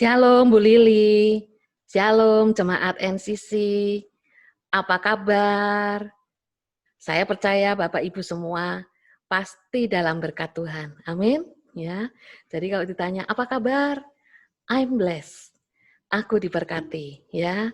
Shalom Bu Lili, Shalom Jemaat NCC, apa kabar? Saya percaya Bapak Ibu semua pasti dalam berkat Tuhan, amin. Ya, jadi kalau ditanya apa kabar, I'm blessed, aku diberkati. Ya,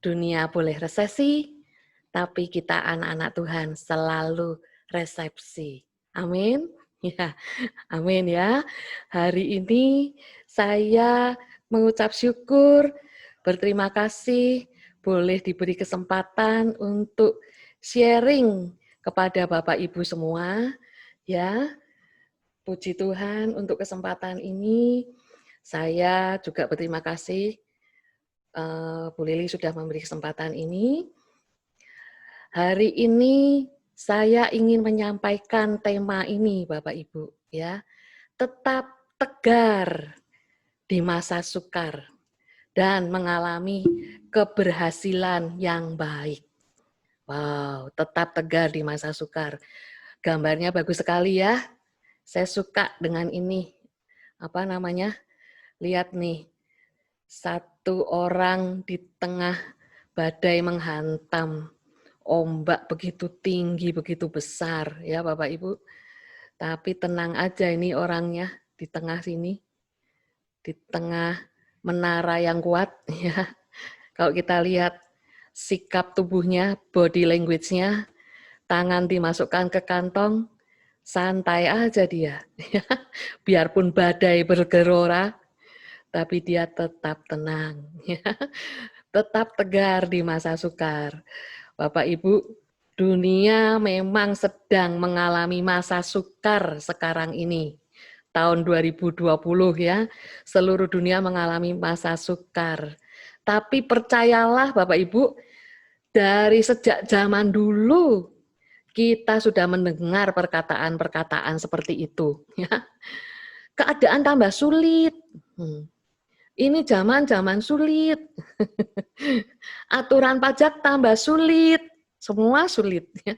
dunia boleh resesi, tapi kita anak-anak Tuhan selalu resepsi, amin. Ya, amin ya. Hari ini saya mengucap syukur, berterima kasih, boleh diberi kesempatan untuk sharing kepada Bapak Ibu semua. Ya, puji Tuhan untuk kesempatan ini. Saya juga berterima kasih Bu Lili sudah memberi kesempatan ini. Hari ini saya ingin menyampaikan tema ini Bapak Ibu, ya. Tetap tegar di masa sukar dan mengalami keberhasilan yang baik. Wow, tetap tegar di masa sukar. Gambarnya bagus sekali ya. Saya suka dengan ini. Apa namanya? Lihat nih. Satu orang di tengah badai menghantam. Ombak begitu tinggi, begitu besar ya Bapak Ibu. Tapi tenang aja ini orangnya di tengah sini. Di tengah menara yang kuat ya. Kalau kita lihat sikap tubuhnya, body language-nya, tangan dimasukkan ke kantong, santai aja dia. Biarpun badai bergelora, tapi dia tetap tenang. Tetap tegar di masa sukar. Bapak Ibu, dunia memang sedang mengalami masa sukar sekarang ini. Tahun 2020 ya, seluruh dunia mengalami masa sukar. Tapi percayalah Bapak Ibu, dari sejak zaman dulu kita sudah mendengar perkataan-perkataan seperti itu. Ya. Keadaan tambah sulit. Ini zaman sulit. Aturan pajak tambah sulit. Semua sulit. Ya.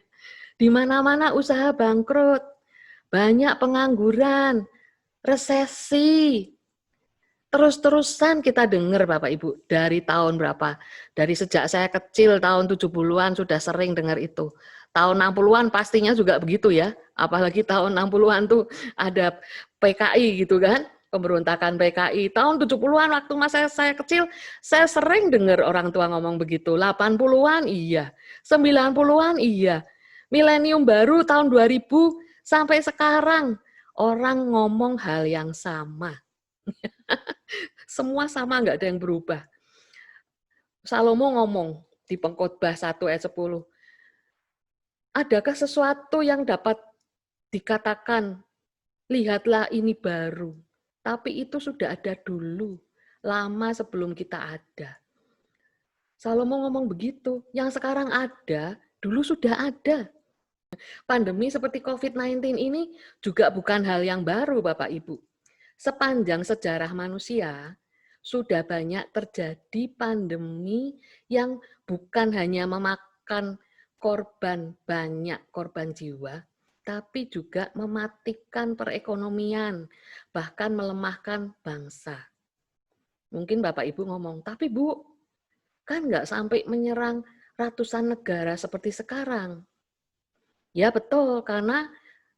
Di mana-mana usaha bangkrut. Banyak pengangguran. Resesi. Terus-terusan kita dengar Bapak Ibu, dari tahun berapa? Dari sejak saya kecil, tahun 70-an sudah sering dengar itu. Tahun 60-an pastinya juga begitu ya, apalagi tahun 60-an tuh ada PKI gitu kan, pemberontakan PKI. Tahun 70-an waktu masa saya kecil, saya sering dengar orang tua ngomong begitu. 80-an iya, 90-an iya. Milenium baru tahun 2000 sampai sekarang, orang ngomong hal yang sama. Semua sama, nggak ada yang berubah. Salomo ngomong di Pengkhotbah 1 ayat 10, adakah sesuatu yang dapat dikatakan, lihatlah ini baru, tapi itu sudah ada dulu, lama sebelum kita ada. Salomo ngomong begitu, yang sekarang ada, dulu sudah ada. Pandemi seperti COVID-19 ini juga bukan hal yang baru Bapak Ibu. Sepanjang sejarah manusia, sudah banyak terjadi pandemi yang bukan hanya memakan korban, banyak korban jiwa, tapi juga mematikan perekonomian, bahkan melemahkan bangsa. Mungkin Bapak Ibu ngomong, tapi Bu, kan nggak sampai menyerang ratusan negara seperti sekarang. Ya betul, karena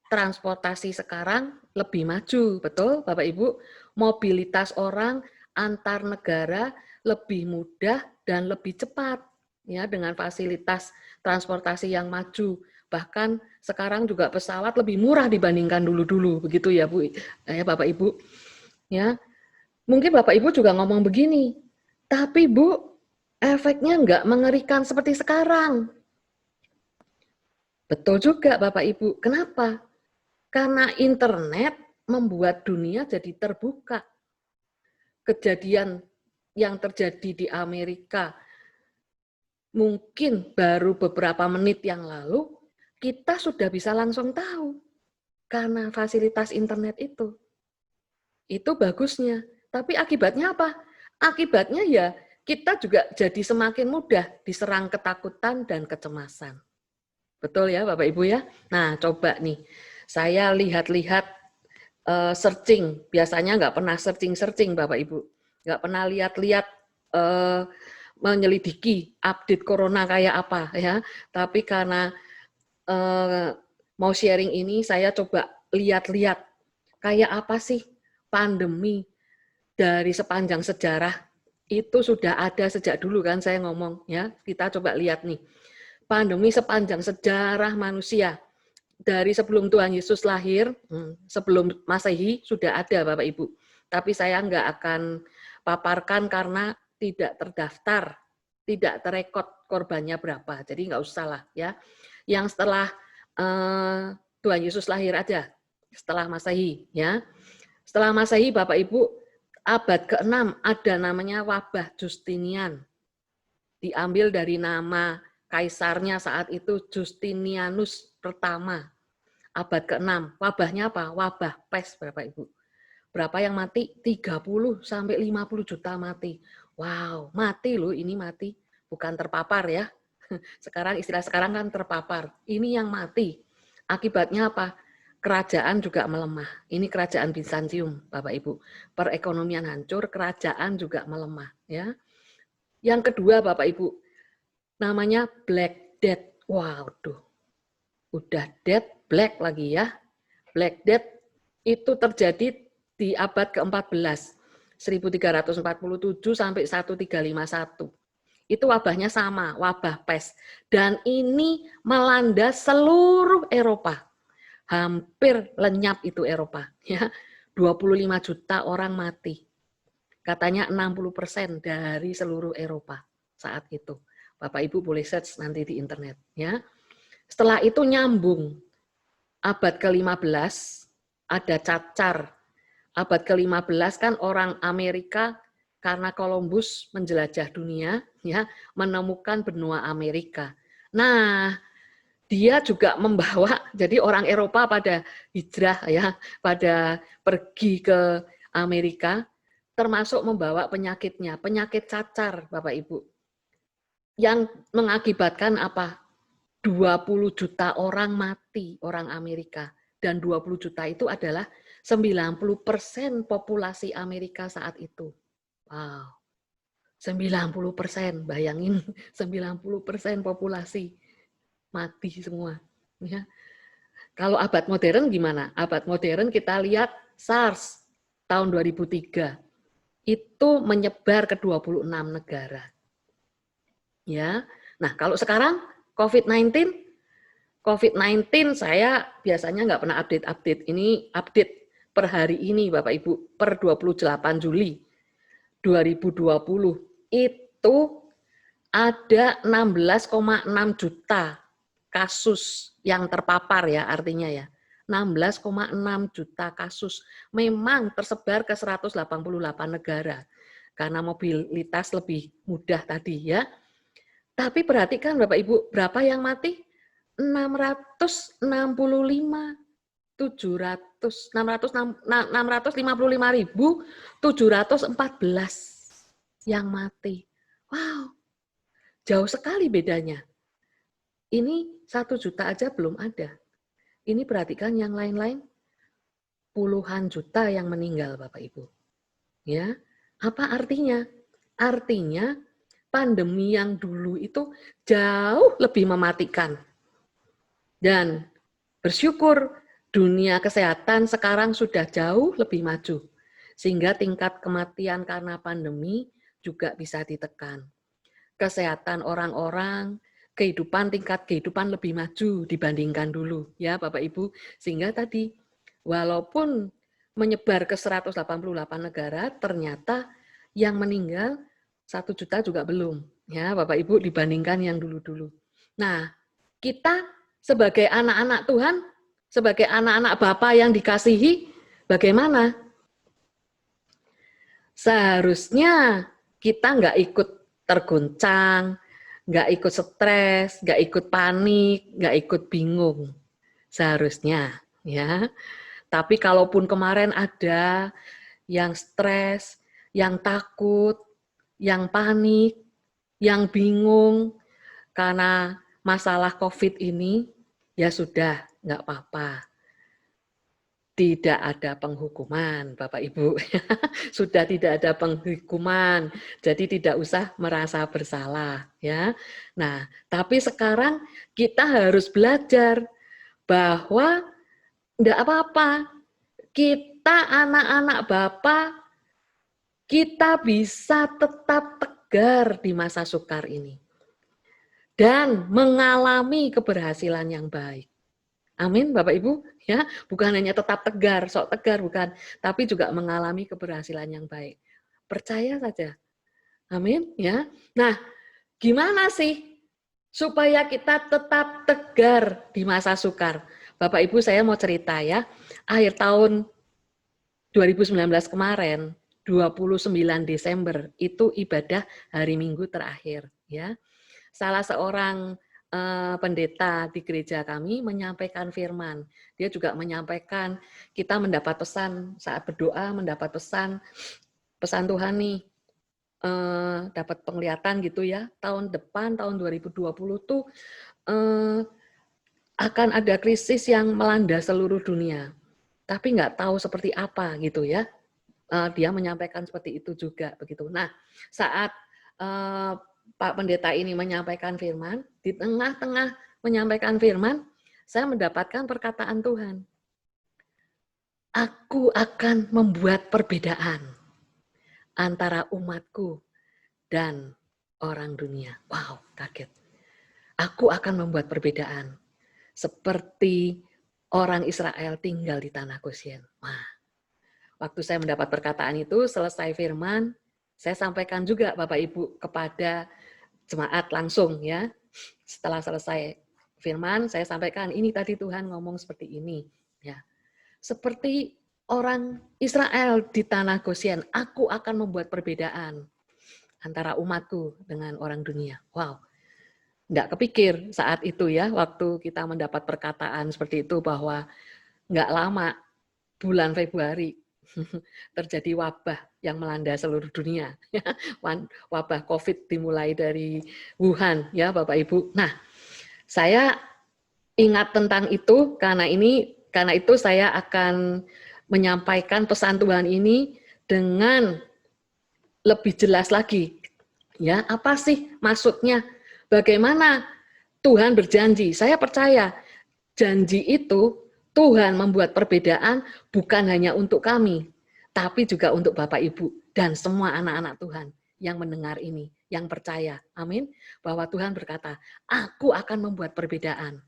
transportasi sekarang lebih maju, betul Bapak Ibu? Mobilitas orang antar negara lebih mudah dan lebih cepat ya dengan fasilitas transportasi yang maju. Bahkan sekarang juga pesawat lebih murah dibandingkan dulu-dulu, begitu ya Bu, ya Bapak Ibu. Ya, mungkin Bapak Ibu juga ngomong begini, tapi Bu, efeknya nggak mengerikan seperti sekarang. Betul juga Bapak Ibu. Kenapa? Karena internet membuat dunia jadi terbuka. Kejadian yang terjadi di Amerika mungkin baru beberapa menit yang lalu, kita sudah bisa langsung tahu. Karena fasilitas internet itu. Itu bagusnya. Tapi akibatnya apa? Akibatnya ya kita juga jadi semakin mudah diserang ketakutan dan kecemasan. Betul ya Bapak Ibu ya? Nah coba nih, saya lihat-lihat searching, biasanya nggak pernah searching Bapak Ibu. nggak pernah lihat-lihat menyelidiki update corona kayak apa ya. Tapi karena mau sharing ini, saya coba lihat-lihat kayak apa sih pandemi dari sepanjang sejarah. Itu sudah ada sejak dulu kan saya ngomong ya. Kita coba lihat nih. Pandemi sepanjang sejarah manusia. Dari sebelum Tuhan Yesus lahir, sebelum Masehi sudah ada Bapak Ibu. Tapi saya nggak akan paparkan karena tidak terdaftar, tidak terekod korbannya berapa. Jadi nggak usah lah ya. Yang setelah Tuhan Yesus lahir aja, setelah Masehi ya. Setelah Masehi Bapak Ibu, abad ke-6 ada namanya wabah Justinian. Diambil dari nama kaisarnya saat itu Justinianus pertama. Abad ke-6. Wabahnya apa? Wabah pes, Bapak Ibu. Berapa yang mati? 30 sampai 50 juta mati. Wow, mati loh, ini mati. Bukan terpapar ya. Sekarang istilah sekarang kan terpapar. Ini yang mati. Akibatnya apa? Kerajaan juga melemah. Ini kerajaan Bizantium, Bapak Ibu. Perekonomian hancur, kerajaan juga melemah ya. Yang kedua, Bapak Ibu, namanya Black Death. Waduh. Udah dead, black lagi ya. Black Death itu terjadi di abad ke-14, 1347 sampai 1351. Itu wabahnya sama, wabah pes. Dan ini melanda seluruh Eropa. Hampir lenyap itu Eropa. Ya, 25 juta orang mati. Katanya 60% dari seluruh Eropa saat itu. Bapak Ibu boleh search nanti di internet. Ya. Setelah itu nyambung. Abad ke-15 ada cacar. Abad ke-15 kan orang Amerika karena Columbus menjelajah dunia, ya, menemukan benua Amerika. Nah, dia juga membawa, jadi orang Eropa pada hijrah ya, pada pergi ke Amerika, termasuk membawa penyakitnya, penyakit cacar, Bapak Ibu. Yang mengakibatkan apa? 20 juta orang mati, orang Amerika. Dan 20 juta itu adalah 90% populasi Amerika saat itu. Wow, 90%, bayangin 90% populasi mati semua. Ya. Kalau abad modern gimana? Abad modern kita lihat SARS tahun 2003. Itu menyebar ke 26 negara. Ya. Nah, kalau sekarang COVID-19 saya biasanya nggak pernah update. Ini update per hari ini Bapak Ibu, per 28 Juli 2020. Itu ada 16,6 juta kasus yang terpapar ya artinya ya. 16,6 juta kasus memang tersebar ke 188 negara. Karena mobilitas lebih mudah tadi ya. Tapi perhatikan Bapak Ibu, berapa yang mati? 655.714 yang mati. Wow, jauh sekali bedanya. Ini 1 juta aja belum ada. Ini perhatikan yang lain-lain, puluhan juta yang meninggal Bapak Ibu. Ya, apa artinya? Artinya pandemi yang dulu itu jauh lebih mematikan. Dan bersyukur dunia kesehatan sekarang sudah jauh lebih maju, sehingga tingkat kematian karena pandemi juga bisa ditekan. Kesehatan orang-orang, tingkat kehidupan lebih maju dibandingkan dulu, ya Bapak Ibu. Sehingga tadi, walaupun menyebar ke 188 negara, ternyata yang meninggal 1 juta juga belum, ya Bapak Ibu, dibandingkan yang dulu-dulu. Nah, kita sebagai anak-anak Tuhan, sebagai anak-anak Bapa yang dikasihi, bagaimana? Seharusnya kita nggak ikut terguncang, nggak ikut stres, nggak ikut panik, nggak ikut bingung. Seharusnya, ya. Tapi kalaupun kemarin ada yang stres, yang takut, yang panik, yang bingung karena masalah COVID ini, ya sudah, nggak apa-apa. Tidak ada penghukuman, Bapak Ibu. Sudah tidak ada penghukuman, jadi tidak usah merasa bersalah, ya. Nah, tapi sekarang kita harus belajar bahwa enggak apa-apa, kita anak-anak Bapak, kita bisa tetap tegar di masa sukar ini dan mengalami keberhasilan yang baik. Amin, Bapak Ibu, ya, bukan hanya tetap tegar, sok tegar bukan, tapi juga mengalami keberhasilan yang baik. Percaya saja. Amin, ya. Nah, gimana sih supaya kita tetap tegar di masa sukar? Bapak Ibu, saya mau cerita ya. Akhir tahun 2019 kemarin, 29 Desember itu ibadah hari Minggu terakhir, ya. Salah seorang pendeta di gereja kami menyampaikan firman. Dia juga menyampaikan kita mendapat pesan saat berdoa, mendapat pesan Tuhan nih, dapat penglihatan gitu ya. Tahun depan, tahun 2020 tuh akan ada krisis yang melanda seluruh dunia. Tapi nggak tahu seperti apa gitu ya. Dia menyampaikan seperti itu juga begitu. Nah, saat Pak Pendeta ini menyampaikan firman, di tengah-tengah menyampaikan firman, saya mendapatkan perkataan Tuhan. Aku akan membuat perbedaan antara umatku dan orang dunia. Wow, kaget. Aku akan membuat perbedaan seperti orang Israel tinggal di tanah Gosyen. Wah, waktu saya mendapat perkataan itu, selesai firman, saya sampaikan juga Bapak Ibu kepada jemaat langsung ya. Setelah selesai firman, saya sampaikan ini tadi Tuhan ngomong seperti ini ya. Seperti orang Israel di tanah Gosyen, aku akan membuat perbedaan antara umatku dengan orang dunia. Wow, nggak kepikir saat itu ya, waktu kita mendapat perkataan seperti itu bahwa nggak lama, bulan Februari, terjadi wabah yang melanda seluruh dunia. Wabah COVID dimulai dari Wuhan, ya Bapak Ibu. Nah, saya ingat tentang itu karena itu saya akan menyampaikan pesan Tuhan ini dengan lebih jelas lagi. Ya, apa sih maksudnya? Bagaimana Tuhan berjanji? Saya percaya janji itu Tuhan membuat perbedaan bukan hanya untuk kami, tapi juga untuk Bapak Ibu dan semua anak-anak Tuhan yang mendengar ini, yang percaya. Amin. Bahwa Tuhan berkata, aku akan membuat perbedaan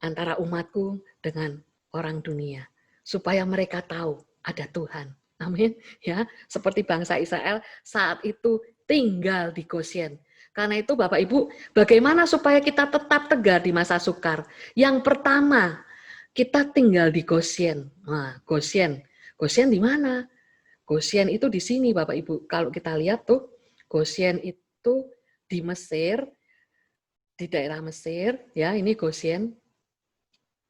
antara umatku dengan orang dunia, supaya mereka tahu ada Tuhan. Amin. Ya, seperti bangsa Israel saat itu tinggal di Gosyen. Karena itu Bapak Ibu, bagaimana supaya kita tetap tegar di masa sukar? Yang pertama, kita tinggal di Gosyen. Nah, Gosyen. Gosyen di mana? Gosyen itu di sini Bapak Ibu. Kalau kita lihat tuh, Gosyen itu di Mesir, di daerah Mesir, ya ini Gosyen.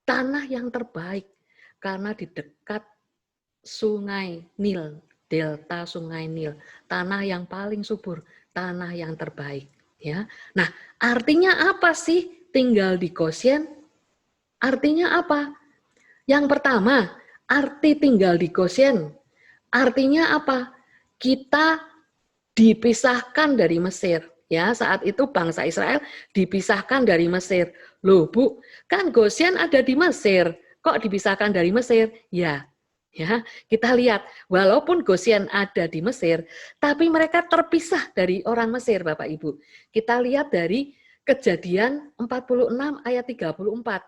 Tanah yang terbaik karena di dekat Sungai Nil, delta Sungai Nil, tanah yang paling subur, tanah yang terbaik, ya. Nah, artinya apa sih tinggal di Gosyen? Artinya apa? Yang pertama, arti tinggal di Gosyen. Artinya apa? Kita dipisahkan dari Mesir. Ya, saat itu bangsa Israel dipisahkan dari Mesir. Loh, Bu, kan Gosyen ada di Mesir. Kok dipisahkan dari Mesir? Ya, kita lihat, walaupun Gosyen ada di Mesir, tapi mereka terpisah dari orang Mesir, Bapak Ibu. Kita lihat dari Kejadian 46 ayat 34.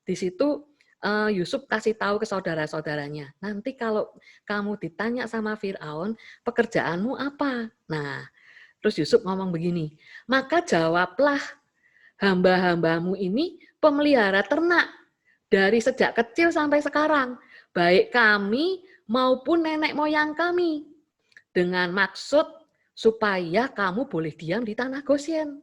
Di situ Yusuf kasih tahu ke saudara-saudaranya, nanti kalau kamu ditanya sama Firaun, pekerjaanmu apa? Nah, terus Yusuf ngomong begini, maka jawablah, hamba-hambamu ini pemelihara ternak dari sejak kecil sampai sekarang, baik kami maupun nenek moyang kami, dengan maksud supaya kamu boleh diam di tanah Gosyen.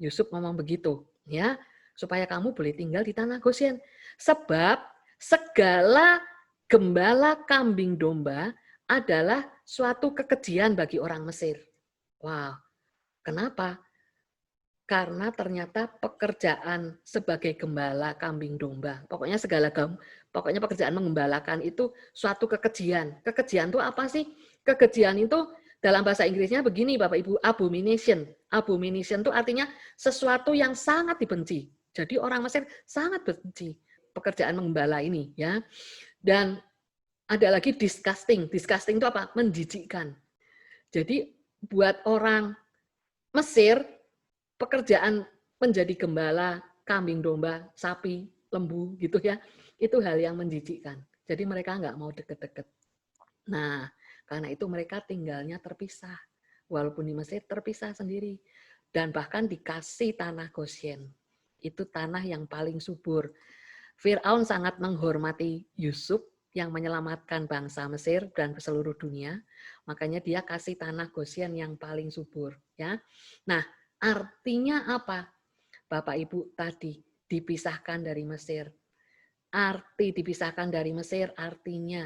Yusuf ngomong begitu, ya, supaya kamu boleh tinggal di tanah Gosyen. Sebab segala gembala kambing domba adalah suatu kekejian bagi orang Mesir. Wow, kenapa? Karena ternyata pekerjaan sebagai gembala kambing domba, pokoknya segala Pokoknya pekerjaan mengembalakan itu suatu kekejian. Kekejian itu apa sih? Kekejian itu dalam bahasa Inggrisnya begini Bapak Ibu, abomination. Abomination itu artinya sesuatu yang sangat dibenci. Jadi orang Mesir sangat benci pekerjaan menggembala ini, ya. Dan ada lagi disgusting. Disgusting itu apa? Menjijikkan. Jadi buat orang Mesir, pekerjaan menjadi gembala, kambing domba, sapi, lembu gitu ya, itu hal yang menjijikkan. Jadi mereka nggak mau deket-deket. Nah, karena itu mereka tinggalnya terpisah. Walaupun di Mesir terpisah sendiri. Dan bahkan dikasih tanah Goshen. Itu tanah yang paling subur. Fir'aun sangat menghormati Yusuf yang menyelamatkan bangsa Mesir dan seluruh dunia. Makanya dia kasih tanah Goshen yang paling subur. Ya. Nah, artinya apa? Bapak Ibu tadi dipisahkan dari Mesir. Arti dipisahkan dari Mesir artinya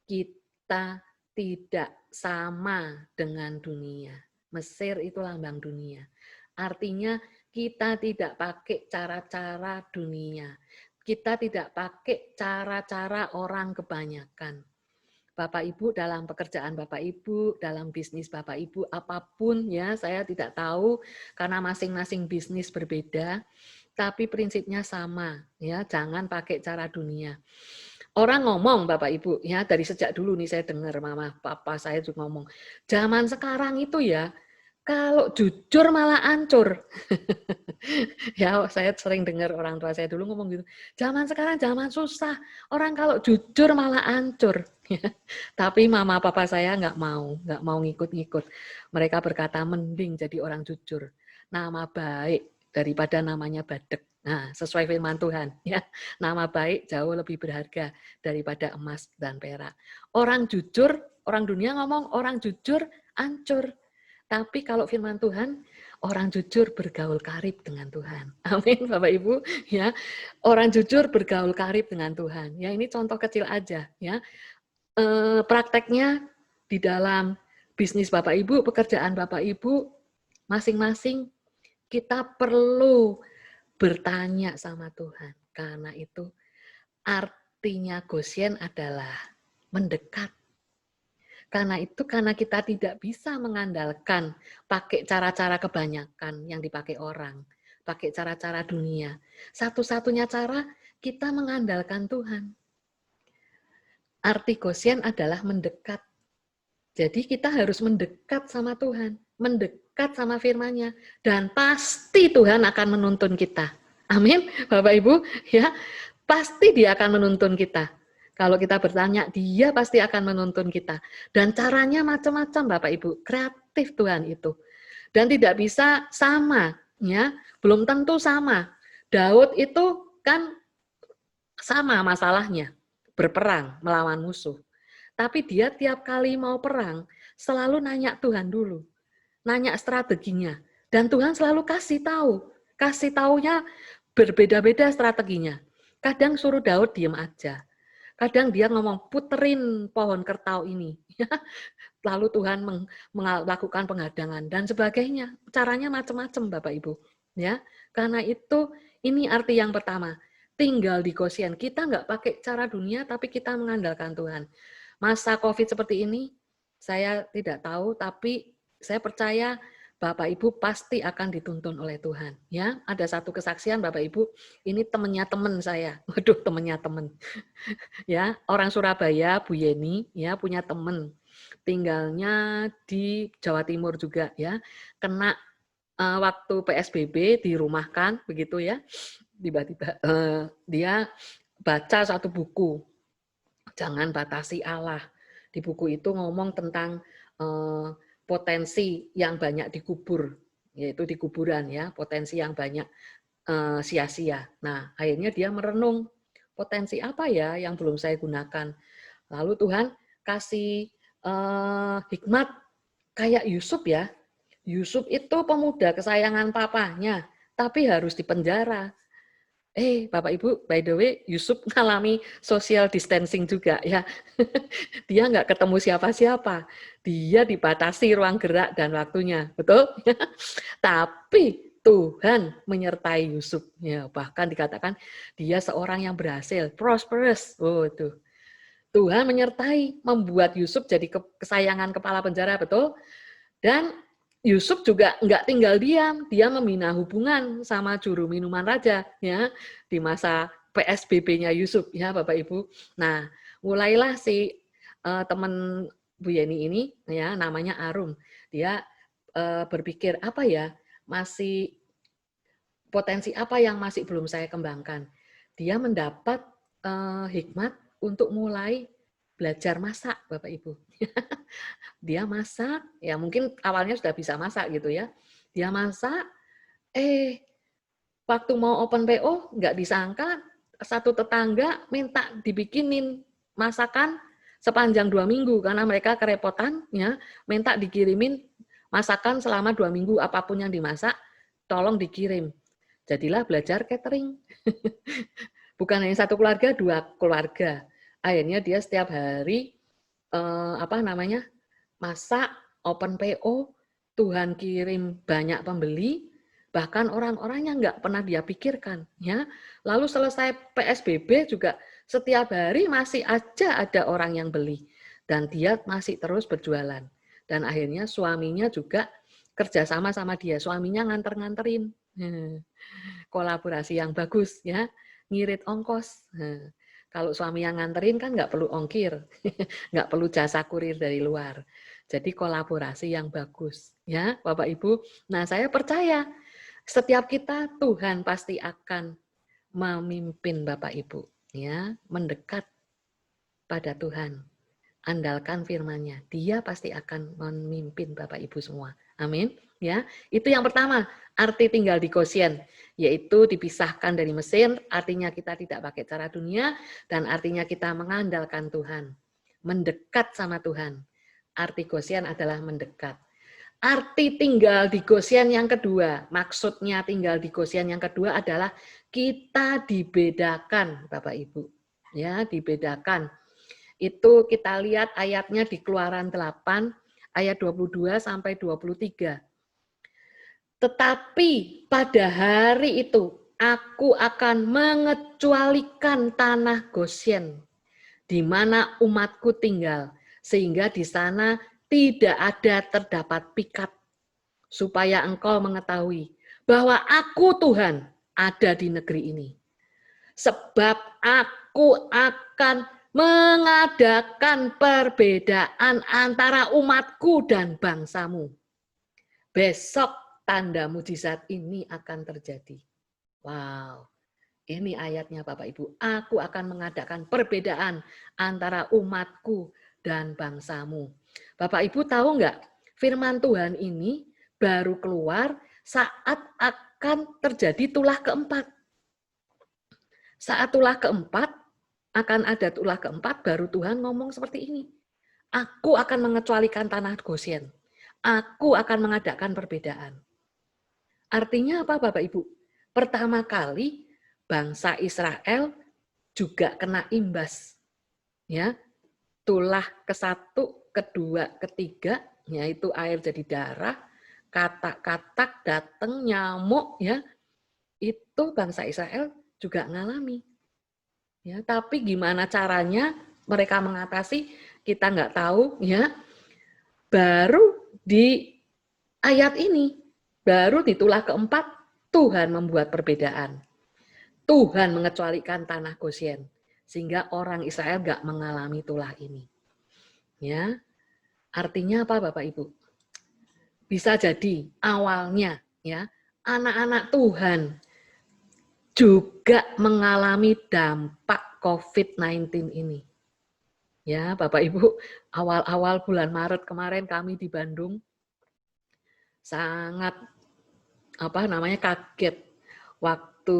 kita tidak sama dengan dunia. Mesir itu lambang dunia. Artinya kita tidak pakai cara-cara dunia. Kita tidak pakai cara-cara orang kebanyakan. Bapak Ibu dalam pekerjaan Bapak Ibu, dalam bisnis Bapak Ibu, apapun ya, saya tidak tahu karena masing-masing bisnis berbeda, tapi prinsipnya sama ya, jangan pakai cara dunia. Orang ngomong Bapak Ibu ya, dari sejak dulu nih saya dengar mama papa saya juga ngomong, zaman sekarang itu ya kalau jujur malah hancur. Ya, saya sering dengar orang tua saya dulu ngomong gitu. Zaman sekarang zaman susah. Orang kalau jujur malah hancur. Tapi mama papa saya nggak mau ngikut-ngikut. Mereka berkata mending jadi orang jujur. Nama baik daripada namanya badek. Nah, sesuai firman Tuhan, ya. Nama baik jauh lebih berharga daripada emas dan perak. Orang jujur, orang dunia ngomong orang jujur hancur. Tapi kalau firman Tuhan, orang jujur bergaul karib dengan Tuhan. Amin, Bapak Ibu. Ya, orang jujur bergaul karib dengan Tuhan. Ya, ini contoh kecil aja. Ya, prakteknya di dalam bisnis Bapak Ibu, pekerjaan Bapak Ibu, masing-masing kita perlu bertanya sama Tuhan. Karena itu artinya Goshen adalah mendekat. Karena itu, karena kita tidak bisa mengandalkan pakai cara-cara kebanyakan yang dipakai orang, pakai cara-cara dunia. Satu-satunya cara kita mengandalkan Tuhan. Arti Goshen adalah mendekat. Jadi kita harus mendekat sama Tuhan, mendekat sama firman-Nya, dan pasti Tuhan akan menuntun kita. Amin, Bapak Ibu, ya, pasti Dia akan menuntun kita. Kalau kita bertanya, Dia pasti akan menuntun kita. Dan caranya macam-macam, Bapak Ibu, kreatif Tuhan itu. Dan tidak bisa sama, ya, belum tentu sama. Daud itu kan sama masalahnya, berperang melawan musuh. Tapi dia tiap kali mau perang, selalu nanya Tuhan dulu. Nanya strateginya. Dan Tuhan selalu kasih tahu. Kasih taunya berbeda-beda strateginya. Kadang suruh Daud diam aja. Kadang dia ngomong, puterin pohon kertau ini. Lalu Tuhan melakukan penghadangan dan sebagainya. Caranya macam-macam Bapak Ibu. Ya, karena itu ini arti yang pertama. Tinggal di Goshen. Kita nggak pakai cara dunia, tapi kita mengandalkan Tuhan. Masa COVID seperti ini, saya tidak tahu, tapi saya percaya Bapak Ibu pasti akan dituntun oleh Tuhan. Ya, ada satu kesaksian Bapak Ibu, ini temannya teman saya. Waduh, temannya teman. Ya, orang Surabaya, Bu Yeni, ya punya teman. Tinggalnya di Jawa Timur juga, ya. Kena waktu PSBB dirumahkan, begitu ya. Tiba-tiba dia baca satu buku. Jangan batasi Allah. Di buku itu ngomong tentang potensi yang banyak dikubur, yaitu di kuburan ya, potensi yang banyak sia-sia. Nah, akhirnya dia merenung, potensi apa ya yang belum saya gunakan. Lalu Tuhan kasih hikmat kayak Yusuf ya. Yusuf itu pemuda kesayangan papanya, tapi harus dipenjara. Bapak Ibu, by the way, Yusuf mengalami social distancing juga ya. Dia nggak ketemu siapa-siapa. Dia dibatasi ruang gerak dan waktunya, betul? Tapi Tuhan menyertai Yusuf. Ya, bahkan dikatakan dia seorang yang berhasil, prosperous. Oh, itu. Tuhan menyertai, membuat Yusuf jadi kesayangan kepala penjara, betul? Dan Yusuf juga nggak tinggal diam, dia membina hubungan sama juru minuman raja, ya, di masa PSBB-nya Yusuf, ya, Bapak Ibu. Nah, mulailah si teman Bu Yeni ini, ya, namanya Arum, dia berpikir apa ya, masih potensi apa yang masih belum saya kembangkan. Dia mendapat hikmat untuk mulai belajar masak, Bapak Ibu. Dia masak, ya mungkin awalnya sudah bisa masak gitu ya. Dia masak, waktu mau open PO nggak disangka satu tetangga minta dibikinin masakan sepanjang 2 minggu karena mereka kerepotan, ya, minta dikirimin masakan selama 2 minggu apapun yang dimasak, tolong dikirim. Jadilah belajar catering. Bukan hanya satu keluarga, 2 keluarga. Akhirnya dia setiap hari masak, open PO, Tuhan kirim banyak pembeli, bahkan orang-orang yang nggak pernah dia pikirkan. Ya. Lalu selesai PSBB juga setiap hari masih aja ada orang yang beli. Dan dia masih terus berjualan. Dan akhirnya suaminya juga kerjasama sama dia. Suaminya nganter-nganterin. Kolaborasi yang bagus, ya, ngirit ongkos. Kalau suami yang nganterin kan nggak perlu ongkir, nggak perlu jasa kurir dari luar. Jadi kolaborasi yang bagus, ya, Bapak Ibu. Nah, saya percaya setiap kita Tuhan pasti akan memimpin Bapak Ibu, ya, mendekat pada Tuhan. Andalkan firman-Nya, Dia pasti akan memimpin Bapak Ibu semua. Amin. Ya, itu yang pertama, arti tinggal di Gosyen, yaitu dipisahkan dari Mesir, artinya kita tidak pakai cara dunia, dan artinya kita mengandalkan Tuhan, mendekat sama Tuhan. Arti Gosyen adalah mendekat. Arti tinggal di Gosyen yang kedua, maksudnya tinggal di Gosyen yang kedua adalah kita dibedakan, Bapak Ibu. Ya, dibedakan. Itu kita lihat ayatnya di Keluaran 8 ayat 22 sampai 23. Tetapi pada hari itu aku akan mengecualikan tanah Gosyen di mana umatku tinggal, sehingga di sana tidak ada terdapat pikat, supaya engkau mengetahui bahwa aku Tuhan ada di negeri ini. Sebab aku akan mengadakan perbedaan antara umatku dan bangsamu. Besok tanda mujizat ini akan terjadi. Wow, ini ayatnya Bapak Ibu. Aku akan mengadakan perbedaan antara umatku dan bangsamu. Bapak Ibu tahu nggak, firman Tuhan ini baru keluar saat akan terjadi tulah keempat. Saat tulah keempat, akan ada tulah keempat, baru Tuhan ngomong seperti ini. Aku akan mengecualikan tanah Gosyen. Aku akan mengadakan perbedaan. Artinya apa Bapak Ibu? Pertama kali bangsa Israel juga kena imbas. Ya, tulah ke-1, ke-2, ke-3, yaitu air jadi darah, katak-katak datang, nyamuk, ya, itu bangsa Israel juga ngalami. Ya, tapi gimana caranya mereka mengatasi, kita nggak tahu, ya. Baru di ayat ini, baru di tulah keempat, Tuhan membuat perbedaan. Tuhan mengecualikan tanah Gosyen, sehingga orang Israel nggak mengalami tulah ini. Ya, artinya apa Bapak Ibu? Bisa jadi awalnya, ya, anak-anak Tuhan juga mengalami dampak COVID-19 ini. Ya, Bapak Ibu, awal-awal bulan Maret kemarin kami di Bandung sangat kaget waktu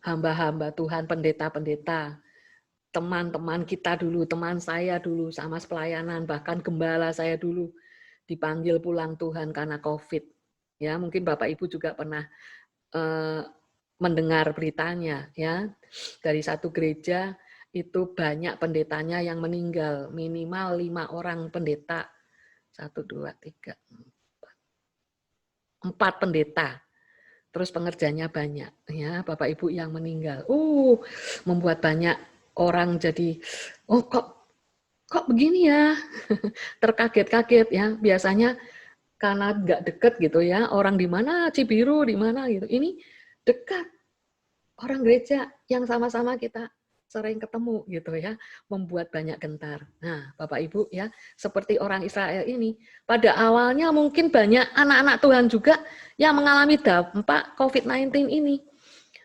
hamba-hamba Tuhan, pendeta-pendeta, teman-teman kita dulu, teman saya dulu sama pelayanan, bahkan gembala saya dulu dipanggil pulang Tuhan karena COVID. Ya, mungkin Bapak Ibu juga pernah mendengar beritanya, ya, dari satu gereja itu banyak pendetanya yang meninggal, minimal 5 orang pendeta, 1, 2, 3, 4 pendeta terus pengerjanya banyak, ya Bapak Ibu yang meninggal. Membuat banyak orang jadi, oh kok begini ya, terkaget-kaget ya. Biasanya karena nggak deket gitu ya, orang di mana Cibiru di mana gitu. Ini dekat, orang gereja yang sama-sama kita sering ketemu gitu ya, membuat banyak gentar. Nah, Bapak Ibu ya, seperti orang Israel ini, pada awalnya mungkin banyak anak-anak Tuhan juga yang mengalami dampak COVID-19 ini.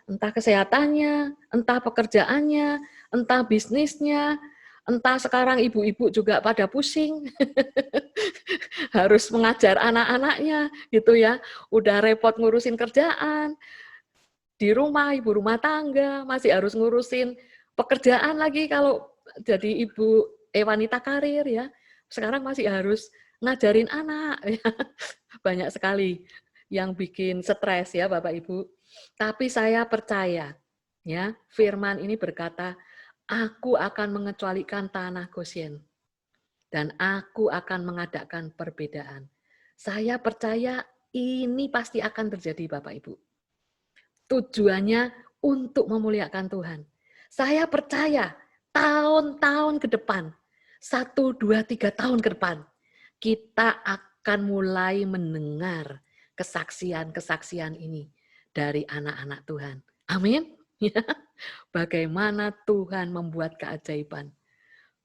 Entah kesehatannya, entah pekerjaannya, entah bisnisnya, entah sekarang ibu-ibu juga pada pusing, harus mengajar anak-anaknya gitu ya, udah repot ngurusin kerjaan, di rumah, ibu rumah tangga, masih harus ngurusin pekerjaan lagi kalau jadi ibu wanita karir ya. Sekarang masih harus ngajarin anak. Ya. Banyak sekali yang bikin stres ya Bapak Ibu. Tapi saya percaya ya, firman ini berkata, aku akan mengecualikan tanah Gosyen dan aku akan mengadakan perbedaan. Saya percaya ini pasti akan terjadi Bapak Ibu. Tujuannya untuk memuliakan Tuhan. Saya percaya tahun-tahun ke depan, 1, 2, 3 tahun ke depan, kita akan mulai mendengar kesaksian-kesaksian ini dari anak-anak Tuhan. Amin. Bagaimana Tuhan membuat keajaiban.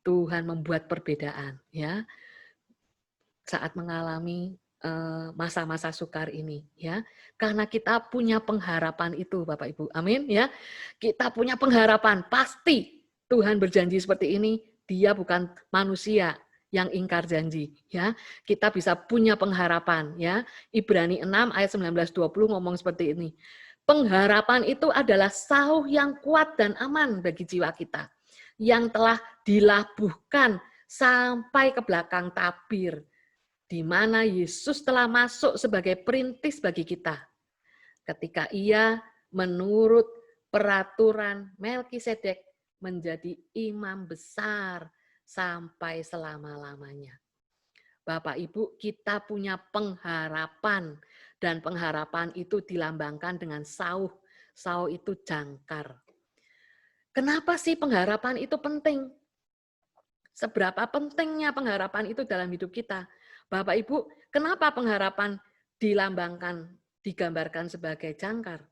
Tuhan membuat perbedaan ya saat mengalami masa-masa sukar ini ya, karena kita punya pengharapan itu Bapak Ibu, amin ya, kita punya pengharapan, pasti Tuhan berjanji seperti ini, dia bukan manusia yang ingkar janji ya, kita bisa punya pengharapan ya. Ibrani 6 ayat 19-20 ngomong seperti ini, pengharapan itu adalah sauh yang kuat dan aman bagi jiwa kita, yang telah dilabuhkan sampai ke belakang tabir, di mana Yesus telah masuk sebagai perintis bagi kita. Ketika ia menurut peraturan Melkisedek menjadi imam besar sampai selama-lamanya. Bapak Ibu, kita punya pengharapan dan pengharapan itu dilambangkan dengan sauh. Sauh itu jangkar. Kenapa sih pengharapan itu penting? Seberapa pentingnya pengharapan itu dalam hidup kita? Bapak Ibu, kenapa pengharapan dilambangkan, digambarkan sebagai jangkar?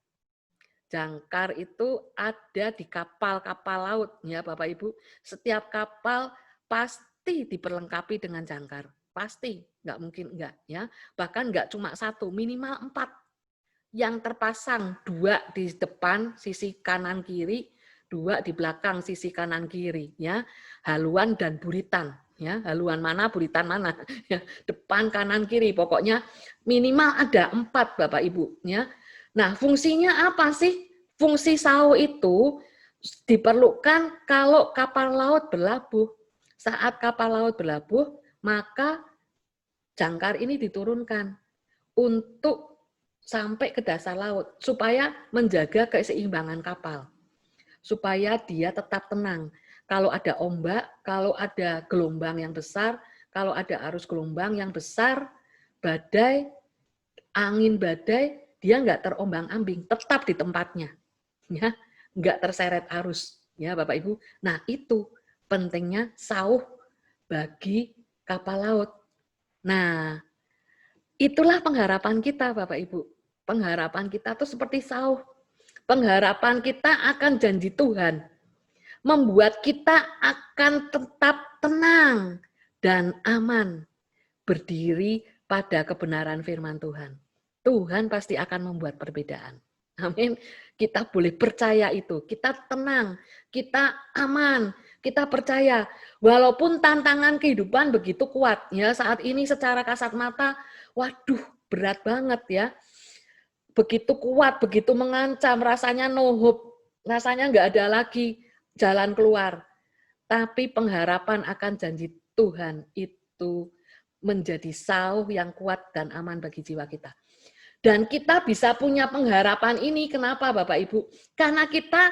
Jangkar itu ada di kapal-kapal laut, ya Bapak Ibu. Setiap kapal pasti diperlengkapi dengan jangkar, pasti, nggak mungkin enggak, ya. Bahkan nggak cuma 1, minimal 4 yang terpasang, 2 di depan sisi kanan kiri, 2 di belakang sisi kanan kiri, ya. Haluan dan buritan. Ya, haluan mana, buritan mana, ya, depan, kanan, kiri, pokoknya minimal ada 4 Bapak Ibu. Ya. Nah, fungsinya apa sih? Fungsi sauh itu diperlukan kalau kapal laut berlabuh. Saat kapal laut berlabuh, maka jangkar ini diturunkan untuk sampai ke dasar laut, supaya menjaga keseimbangan kapal, supaya dia tetap tenang. Kalau ada ombak, kalau ada gelombang yang besar, kalau ada arus gelombang yang besar, badai, angin badai, dia nggak terombang-ambing, tetap di tempatnya, ya, nggak terseret arus, ya Bapak Ibu. Nah itu pentingnya sauh bagi kapal laut. Nah itulah pengharapan kita Bapak Ibu. Pengharapan kita tuh seperti sauh. Pengharapan kita akan janji Tuhan membuat kita akan tetap tenang dan aman berdiri pada kebenaran firman Tuhan. Tuhan pasti akan membuat perbedaan. Amin. Kita boleh percaya itu. Kita tenang, kita aman, kita percaya. Walaupun tantangan kehidupan begitu kuat, ya saat ini secara kasat mata, waduh berat banget ya. Begitu kuat, begitu mengancam, rasanya no hope, rasanya nggak ada lagi jalan keluar. Tapi pengharapan akan janji Tuhan itu menjadi sauh yang kuat dan aman bagi jiwa kita. Dan kita bisa punya pengharapan ini, kenapa Bapak Ibu? Karena kita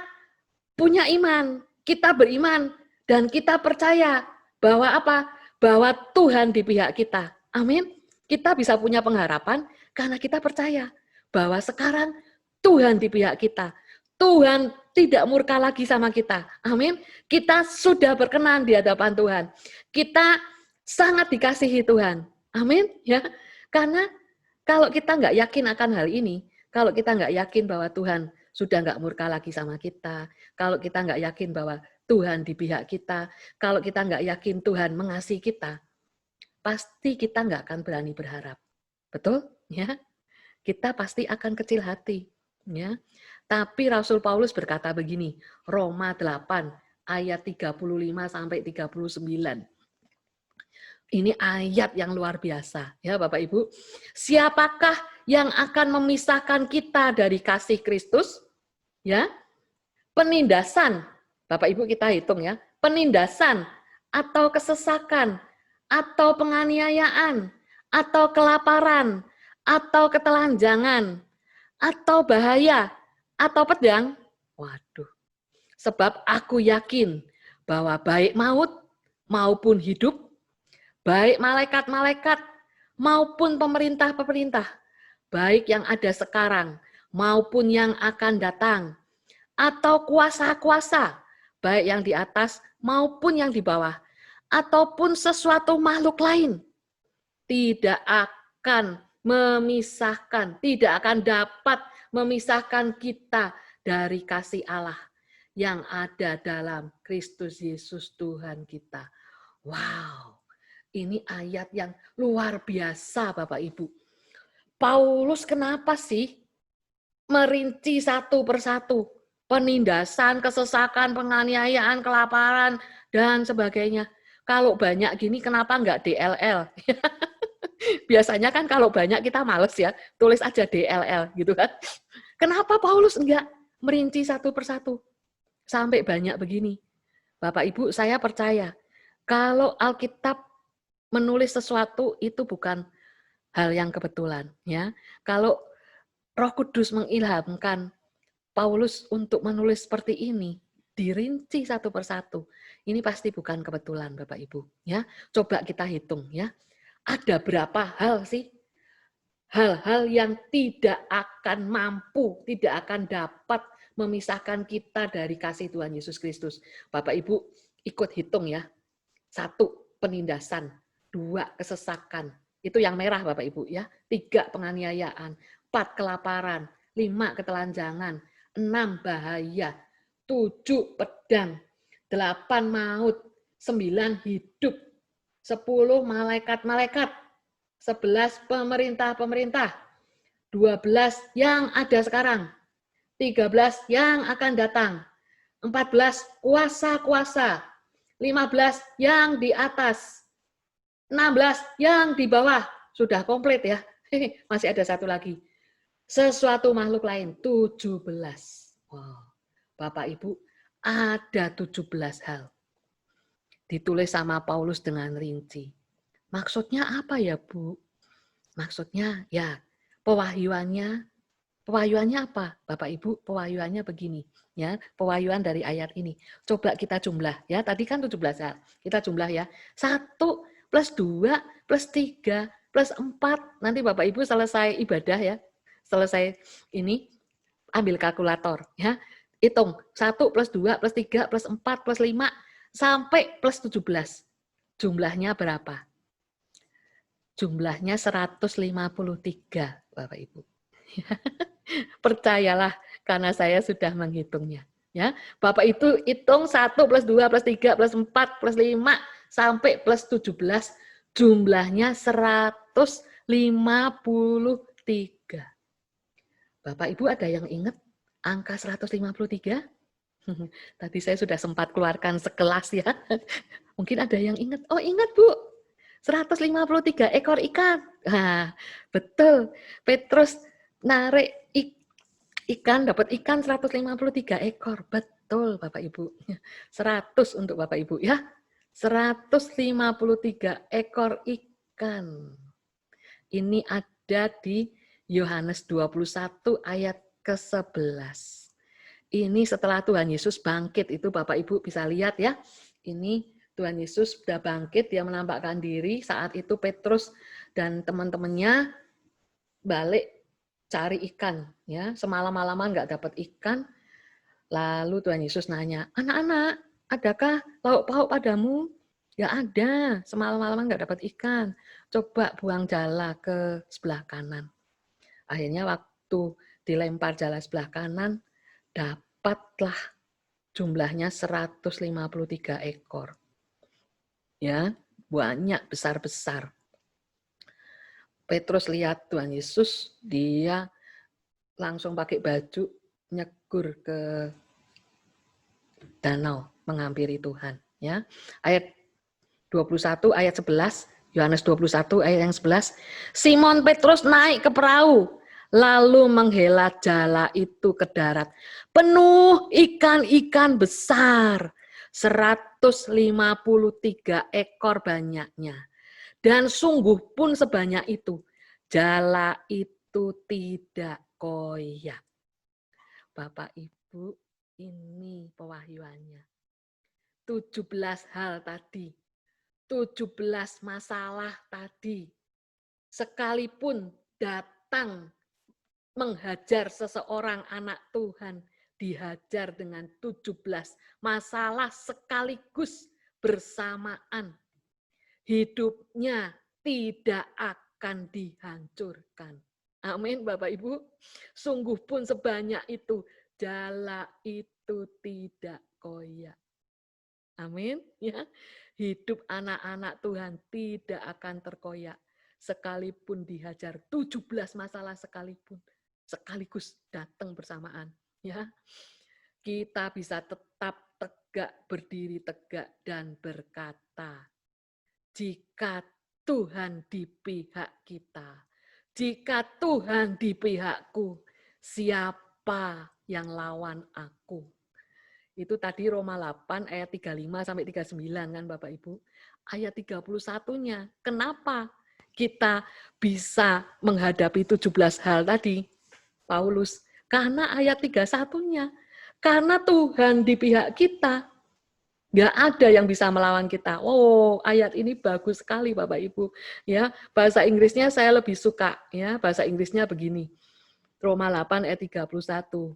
punya iman, kita beriman, dan kita percaya bahwa apa? Bahwa Tuhan di pihak kita. Amin. Kita bisa punya pengharapan karena kita percaya bahwa sekarang Tuhan di pihak kita. Tuhan tidak murka lagi sama kita. Amin. Kita sudah berkenan di hadapan Tuhan. Kita sangat dikasihi Tuhan. Amin. Ya, karena kalau kita nggak yakin akan hal ini, kalau kita nggak yakin bahwa Tuhan sudah nggak murka lagi sama kita, kalau kita nggak yakin bahwa Tuhan di pihak kita, kalau kita nggak yakin Tuhan mengasihi kita, pasti kita nggak akan berani berharap. Betul? Ya, kita pasti akan kecil hati. Ya, tapi Rasul Paulus berkata begini, Roma 8 ayat 35 sampai 39. Ini ayat yang luar biasa, ya Bapak Ibu. Siapakah yang akan memisahkan kita dari kasih Kristus? Ya, penindasan. Bapak Ibu kita hitung ya, penindasan atau kesesakan atau penganiayaan atau kelaparan atau ketelanjangan atau bahaya atau pedang. Waduh. Sebab aku yakin bahwa baik maut maupun hidup, baik malaikat-malaikat maupun pemerintah-pemerintah, baik yang ada sekarang maupun yang akan datang, atau kuasa-kuasa, baik yang di atas maupun yang di bawah, ataupun sesuatu makhluk lain, tidak akan memisahkan, tidak akan dapat memisahkan kita dari kasih Allah yang ada dalam Kristus Yesus Tuhan kita. Wow, ini ayat yang luar biasa Bapak Ibu. Paulus kenapa sih merinci satu persatu? Penindasan, kesesakan, penganiayaan, kelaparan, dan sebagainya. Kalau banyak gini kenapa enggak DLL? Biasanya kan kalau banyak kita males ya, tulis aja DLL gitu kan. Kenapa Paulus enggak merinci satu persatu? Sampai banyak begini. Bapak Ibu, saya percaya kalau Alkitab menulis sesuatu itu bukan hal yang kebetulan, ya. Kalau Roh Kudus mengilhamkan Paulus untuk menulis seperti ini, dirinci satu persatu. Ini pasti bukan kebetulan, Bapak Ibu, ya. Coba kita hitung, ya. Ada berapa hal sih? Hal-hal yang tidak akan mampu, tidak akan dapat memisahkan kita dari kasih Tuhan Yesus Kristus. Bapak Ibu ikut hitung ya. 1, penindasan. 2, kesesakan. Itu yang merah Bapak Ibu ya. 3, penganiayaan. 4, kelaparan. 5, ketelanjangan. 6, bahaya. 7, pedang. 8, maut. 9, hidup. 10, malaikat-malaikat. 11, pemerintah-pemerintah. 12, yang ada sekarang. 13, yang akan datang. 14, kuasa-kuasa. 15, yang di atas. 16, yang di bawah. Sudah komplit ya. Masih ada satu lagi. Sesuatu makhluk lain, 17. Wow. Bapak Ibu, ada 17 hal. Ditulis sama Paulus dengan rinci. Maksudnya apa ya, Bu? Maksudnya ya, pewahyuannya apa? Bapak Ibu, pewahyuannya begini, ya. Pewahyuan dari ayat ini. Coba kita jumlah ya. Tadi kan 17 hal. Kita jumlah ya. 1 plus 2 plus 3 plus 4. Nanti Bapak Ibu selesai ibadah ya. Selesai ini ambil kalkulator ya. Hitung 1 plus 2 plus 3 plus 4 plus 5 sampai plus 17. Jumlahnya berapa? Jumlahnya 153, Bapak Ibu. Percayalah karena saya sudah menghitungnya. Ya, Bapak itu hitung 1 plus 2 plus 3 plus 4 plus 5 sampai plus 17. Jumlahnya 153. Bapak Ibu ada yang ingat angka 153? Tadi saya sudah sempat keluarkan sekelas ya. Mungkin ada yang ingat. Oh ingat Bu, 153 ekor ikan. Nah, betul. Petrus narik ikan, dapat ikan 153 ekor. Betul Bapak Ibu. 100 untuk Bapak Ibu ya. 153 ekor ikan. Ini ada di Yohanes 21 ayat ke-11. Ini setelah Tuhan Yesus bangkit, itu Bapak Ibu bisa lihat ya. Ini Tuhan Yesus sudah bangkit, dia menampakkan diri. Saat itu Petrus dan teman-temannya balik cari ikan, ya, semalam-malaman nggak dapat ikan, lalu Tuhan Yesus nanya, anak-anak, adakah lauk pauk padamu? Ya ada, semalam-malaman nggak dapat ikan, coba buang jala ke sebelah kanan. Akhirnya waktu dilempar jala sebelah kanan, dapatlah jumlahnya 153 ekor. Ya, banyak, besar-besar. Petrus lihat Tuhan Yesus, dia langsung pakai baju, nyegur ke danau, menghampiri Tuhan. Ya, ayat 21, ayat 11, Yohanes 21, ayat yang 11, Simon Petrus naik ke perahu, lalu menghela jala itu ke darat. Penuh ikan-ikan besar, 153 ekor banyaknya. Dan sungguh pun sebanyak itu, jala itu tidak koyak. Bapak Ibu, ini pewahyuannya. 17 hal tadi, 17 masalah tadi, sekalipun datang menghajar seseorang anak Tuhan, dihajar dengan 17 masalah sekaligus bersamaan. Hidupnya tidak akan dihancurkan. Amin, Bapak Ibu. Sungguh pun sebanyak itu, jala itu tidak koyak. Amin. Ya, hidup anak-anak Tuhan tidak akan terkoyak. Sekalipun dihajar 17 masalah sekalipun, sekaligus datang bersamaan. Ya, kita bisa tetap tegak, berdiri tegak, dan berkata, jika Tuhan di pihak kita, jika Tuhan di pihakku, siapa yang lawan aku? Itu tadi Roma 8 ayat 35 sampai 39 kan Bapak Ibu. Ayat 31-nya, kenapa kita bisa menghadapi 17 hal tadi? Paulus, karena ayat 31-nya, karena Tuhan di pihak kita, nggak ada yang bisa melawan kita. Oh, ayat ini bagus sekali Bapak Ibu. Ya, bahasa Inggrisnya saya lebih suka. Ya, bahasa Inggrisnya begini. Roma 8 ayat 31.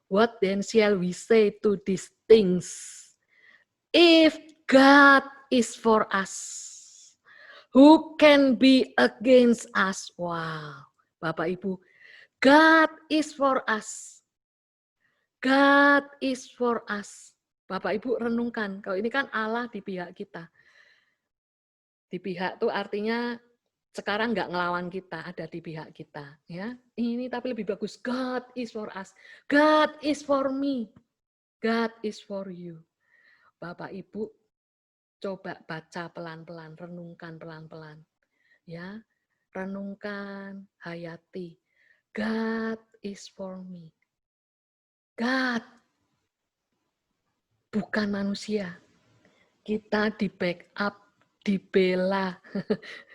What then shall we say to these things? If God is for us, who can be against us? Wow, Bapak Ibu, God is for us. God is for us. Bapak Ibu renungkan, kalau ini kan Allah di pihak kita. Di pihak itu artinya sekarang nggak ngelawan kita, ada di pihak kita. Ya, ini tapi lebih bagus. God is for us. God is for me. God is for you. Bapak Ibu, coba baca pelan-pelan, renungkan pelan-pelan. Ya, renungkan, hayati. God is for me. God, bukan manusia. Kita di backup, dibela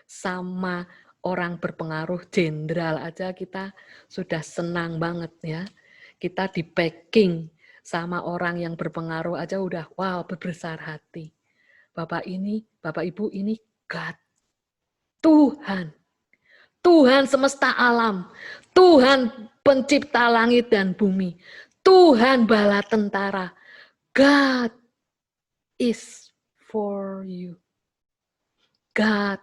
sama orang berpengaruh, jenderal aja kita sudah senang banget ya. Kita di backing sama orang yang berpengaruh aja udah wow, berbesar hati. Bapak Ibu ini God. Tuhan. Tuhan semesta alam. Tuhan pencipta langit dan bumi. Tuhan bala tentara. God is for you. God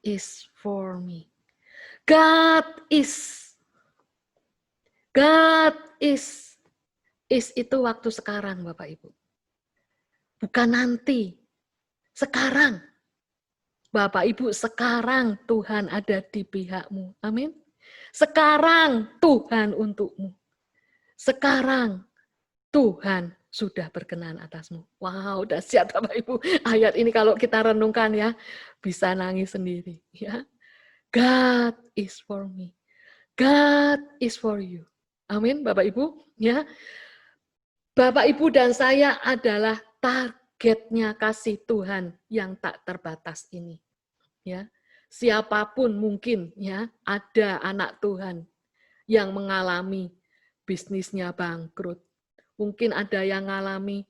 is for me. God is. God is. Is itu waktu sekarang, Bapak Ibu. Bukan nanti. Sekarang. Bapak Ibu, sekarang Tuhan ada di pihakmu. Amin. Sekarang Tuhan untukmu. Sekarang Tuhan sudah berkenan atasmu. Wow, dahsyat Bapak Ibu. Ayat ini kalau kita renungkan ya, bisa nangis sendiri. Ya, God is for me. God is for you. Amin, Bapak Ibu. Ya, Bapak Ibu dan saya adalah targetnya kasih Tuhan yang tak terbatas ini. Ya, siapapun mungkin ya ada anak Tuhan yang mengalami bisnisnya bangkrut. Mungkin ada yang mengalami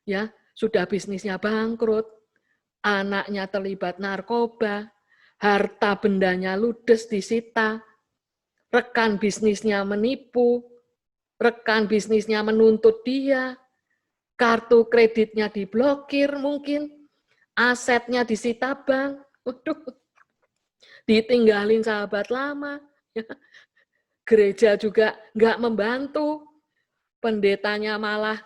ya sudah bisnisnya bangkrut, anaknya terlibat narkoba, harta bendanya ludes disita, rekan bisnisnya menipu, rekan bisnisnya menuntut dia, kartu kreditnya diblokir mungkin, asetnya disita bank, ditinggalin sahabat lama, ya. Gereja juga nggak membantu, pendetanya malah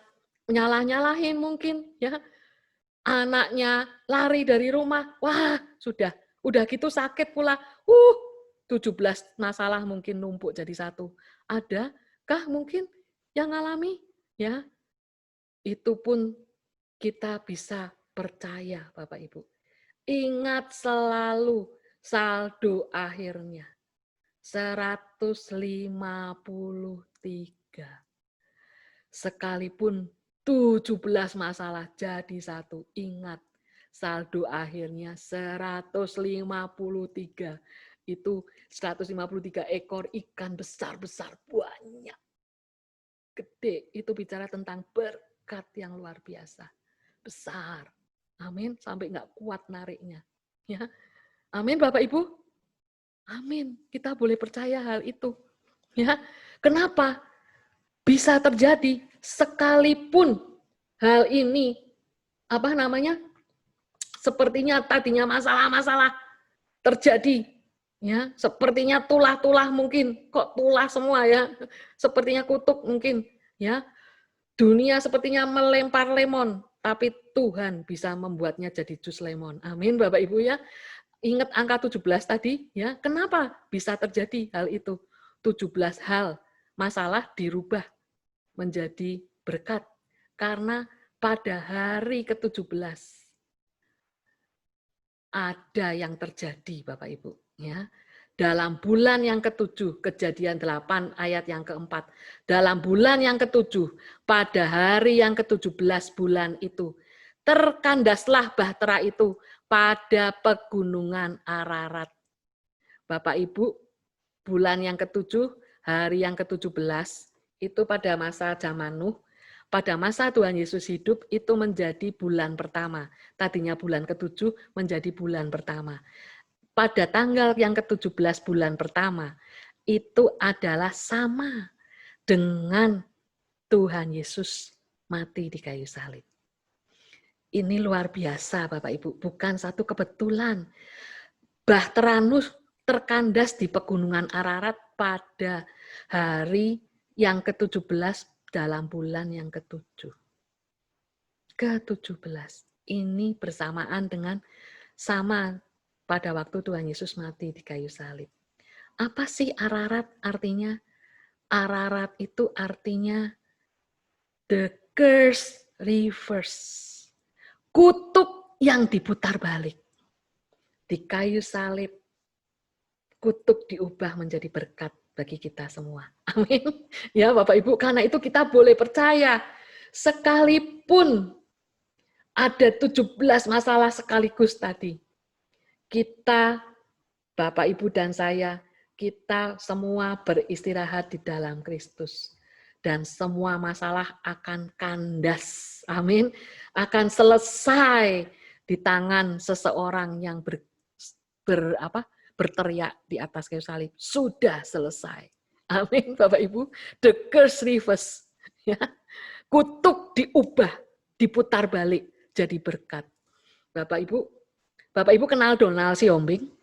nyalah-nyalahin mungkin, ya. Anaknya lari dari rumah, wah udah gitu sakit pula, 17 masalah mungkin numpuk jadi satu. Adakah mungkin yang ngalami? Ya, itu pun kita bisa percaya Bapak Ibu. Ingat selalu saldo akhirnya 153. Sekalipun 17 masalah jadi satu, ingat saldo akhirnya 153. Itu 153 ekor ikan besar-besar banyak. Gede, itu bicara tentang berkat yang luar biasa. Besar. Amin, sampai nggak kuat nariknya. Ya. Amin Bapak Ibu. Amin, kita boleh percaya hal itu. Ya. Kenapa? Bisa terjadi sekalipun hal ini sepertinya tadinya masalah-masalah terjadi, ya, sepertinya tulah-tulah mungkin, kok tulah semua ya, sepertinya kutuk mungkin, ya, dunia sepertinya melempar lemon, tapi Tuhan bisa membuatnya jadi jus lemon. Amin Bapak Ibu ya. Ingat angka 17 tadi, ya, kenapa bisa terjadi hal itu? 17 hal masalah dirubah menjadi berkat. Karena pada hari ke-17 ada yang terjadi Bapak Ibu. Ya. Dalam bulan yang ke-7, Kejadian 8 ayat yang ke-4. Dalam bulan yang ke-7, pada hari yang ke-17 bulan itu, terkandaslah bahtera itu pada pegunungan Ararat. Bapak Ibu, bulan yang ke-7, hari yang ke-17, itu pada masa zaman Nuh, pada masa Tuhan Yesus hidup itu menjadi bulan pertama. Tadinya bulan ke-7 menjadi bulan pertama. Pada tanggal yang ke-17 bulan pertama, itu adalah sama dengan Tuhan Yesus mati di kayu salib. Ini luar biasa Bapak Ibu, bukan satu kebetulan. Bahtera Nuh terkandas di pegunungan Ararat pada hari yang ke-17 dalam bulan yang ke-7. Ke-17. Ini bersamaan dengan sama pada waktu Tuhan Yesus mati di kayu salib. Apa sih Ararat artinya? Ararat itu artinya the curse reverse. Kutuk yang diputar balik. Di kayu salib, kutuk diubah menjadi berkat bagi kita semua. Amin. Ya Bapak Ibu, karena itu kita boleh percaya, sekalipun ada 17 masalah sekaligus tadi, kita, Bapak Ibu dan saya, kita semua beristirahat di dalam Kristus. Dan semua masalah akan kandas. Amin. Akan selesai di tangan seseorang yang berteriak di atas kayu salib. Sudah selesai. Amin Bapak Ibu. The curse reverse. Ya. Kutuk diubah, diputar balik jadi berkat. Bapak Ibu kenal Donald Siombing?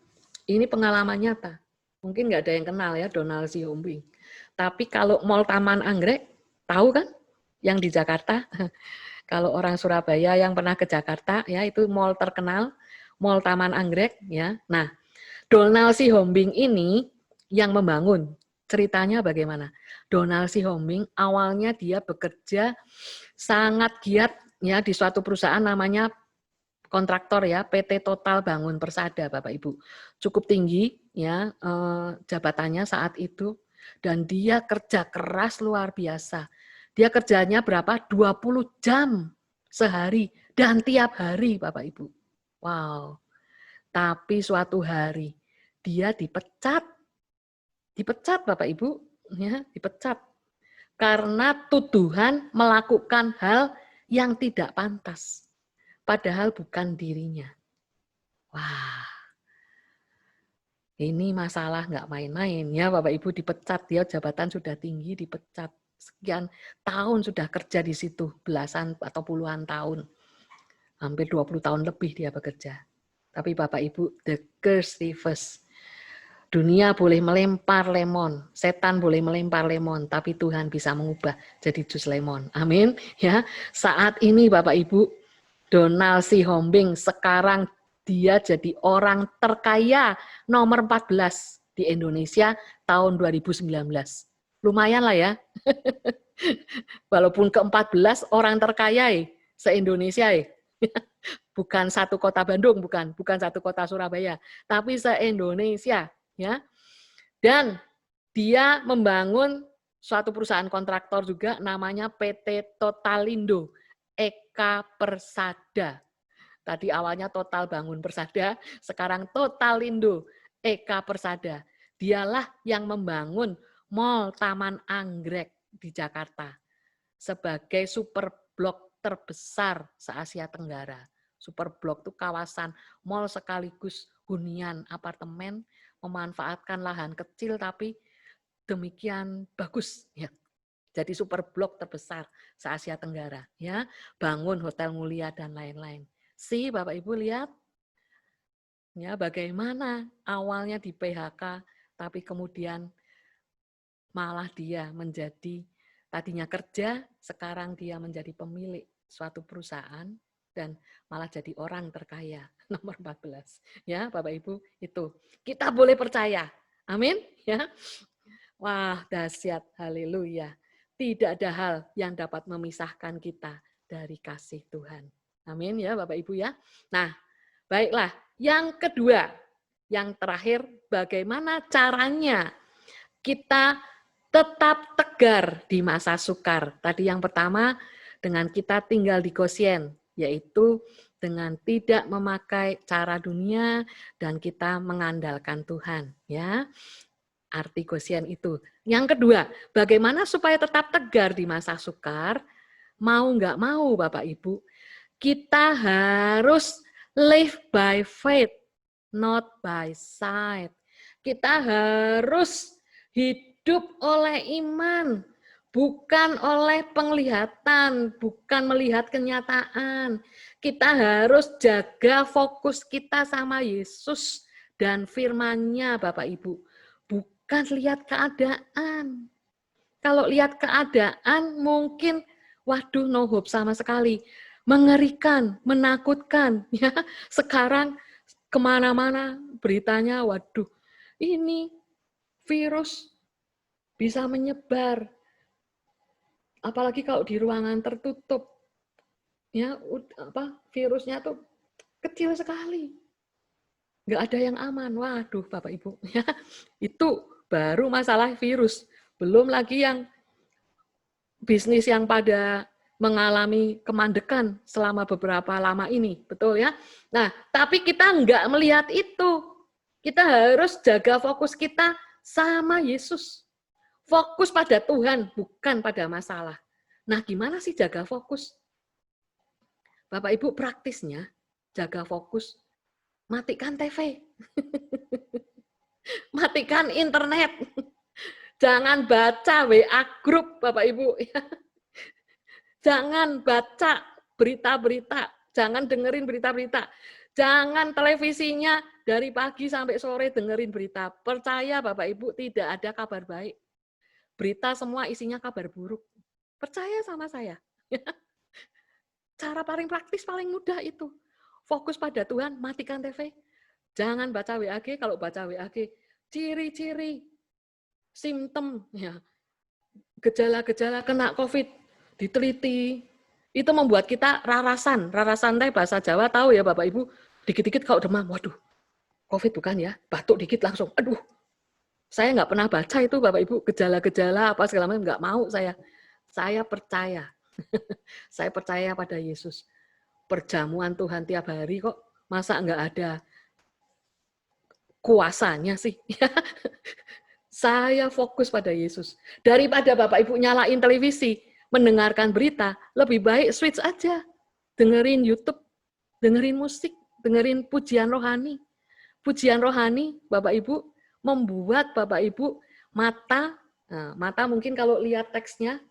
Ini pengalaman nyata. Mungkin nggak ada yang kenal ya Donald Siombing. Tapi kalau Mall Taman Anggrek, tahu kan? Yang di Jakarta. Kalau orang Surabaya yang pernah ke Jakarta, ya itu mall terkenal, Mall Taman Anggrek, ya. Nah, Donald Siombing ini yang membangun. Ceritanya bagaimana? Donald Siombing awalnya dia bekerja sangat giat ya di suatu perusahaan namanya kontraktor ya, PT Total Bangun Persada Bapak Ibu. Cukup tinggi ya jabatannya saat itu dan dia kerja keras luar biasa. Dia kerjanya berapa? 20 jam sehari dan tiap hari Bapak Ibu. Wow. Tapi suatu hari dia dipecat. Dipecat Bapak Ibu, ya, dipecat. Karena tuduhan melakukan hal yang tidak pantas. Padahal bukan dirinya. Wah. Ini masalah nggak main-main ya Bapak Ibu, dipecat, dia jabatan sudah tinggi, dipecat. Sekian tahun sudah kerja di situ, belasan atau puluhan tahun. Hampir 20 tahun lebih dia bekerja. Tapi Bapak Ibu, the curse reverse. Dunia boleh melempar lemon, setan boleh melempar lemon, tapi Tuhan bisa mengubah jadi jus lemon. Amin. Ya, saat ini Bapak Ibu, Donald Sihombing sekarang dia jadi orang terkaya nomor 14 di Indonesia tahun 2019. Lumayan lah ya. Walaupun ke-14 orang terkaya se-Indonesia bukan satu kota Bandung, bukan satu kota Surabaya, tapi se-Indonesia ya. Dan dia membangun suatu perusahaan kontraktor juga namanya PT Totalindo Eka Persada. Tadi awalnya Total Bangun Persada, sekarang Totalindo Eka Persada. Dialah yang membangun Mall Taman Anggrek di Jakarta sebagai super blok terbesar se-Asia Tenggara. Super blok itu kawasan mall sekaligus hunian apartemen, memanfaatkan lahan kecil tapi demikian bagus ya. Jadi super blok terbesar se-Asia Tenggara ya, bangun hotel mulia dan lain-lain. Bapak Ibu lihat ya bagaimana awalnya di PHK tapi kemudian malah dia menjadi tadinya kerja, sekarang dia menjadi pemilik suatu perusahaan dan malah jadi orang terkaya nomor 14. Ya, Bapak Ibu, itu. Kita boleh percaya. Amin, ya. Wah, dahsyat. Haleluya. Tidak ada hal yang dapat memisahkan kita dari kasih Tuhan. Amin ya, Bapak Ibu ya. Nah, baiklah. Yang kedua, yang terakhir, bagaimana caranya kita tetap tegar di masa sukar. Tadi yang pertama, dengan kita tinggal di Gosyen, yaitu dengan tidak memakai cara dunia dan kita mengandalkan Tuhan. Ya, arti Gosyen itu. Yang kedua, bagaimana supaya tetap tegar di masa sukar? Mau nggak mau, Bapak Ibu, kita harus live by faith, not by sight. Kita harus hidup oleh iman, bukan oleh penglihatan, bukan melihat kenyataan. Kita harus jaga fokus kita sama Yesus dan firman-Nya, Bapak Ibu. Bukan lihat keadaan. Kalau lihat keadaan mungkin, waduh, no hope sama sekali. Mengerikan, menakutkan. Ya, sekarang kemana-mana beritanya, waduh, ini virus bisa menyebar. Apalagi kalau di ruangan tertutup. Ya, virusnya tuh kecil sekali. Nggak ada yang aman. Waduh, Bapak Ibu. Ya, itu baru masalah virus. Belum lagi yang bisnis yang pada mengalami kemandekan selama beberapa lama ini. Betul ya? Nah, tapi kita nggak melihat itu. Kita harus jaga fokus kita sama Yesus. Fokus pada Tuhan, bukan pada masalah. Nah, gimana sih jaga fokus? Bapak Ibu, praktisnya jaga fokus, matikan TV. Matikan internet. Jangan baca WA grup, Bapak Ibu. Jangan baca berita-berita. Jangan dengerin berita-berita. Jangan televisinya dari pagi sampai sore dengerin berita. Percaya Bapak Ibu, tidak ada kabar baik. Berita semua isinya kabar buruk. Percaya sama saya. Cara paling praktis, paling mudah itu. Fokus pada Tuhan, matikan TV. Jangan baca WAG. Kalau baca WAG, ciri-ciri, simptom, ya, gejala-gejala kena COVID, diteliti. Itu membuat kita rarasan. Rarasan teh bahasa Jawa tahu ya Bapak Ibu. Dikit-dikit kalau demam, waduh, COVID bukan ya. Batuk dikit langsung, aduh. Saya nggak pernah baca itu Bapak Ibu, gejala-gejala apa segala macam, nggak mau saya. Saya percaya. Saya percaya pada Yesus. Perjamuan Tuhan tiap hari kok, masa nggak ada kuasanya sih? Saya fokus pada Yesus. Daripada Bapak Ibu nyalain televisi, mendengarkan berita, lebih baik switch aja. Dengerin YouTube, dengerin musik, dengerin pujian rohani. Pujian rohani, Bapak Ibu, membuat Bapak Ibu mata, nah, mata mungkin kalau lihat teksnya,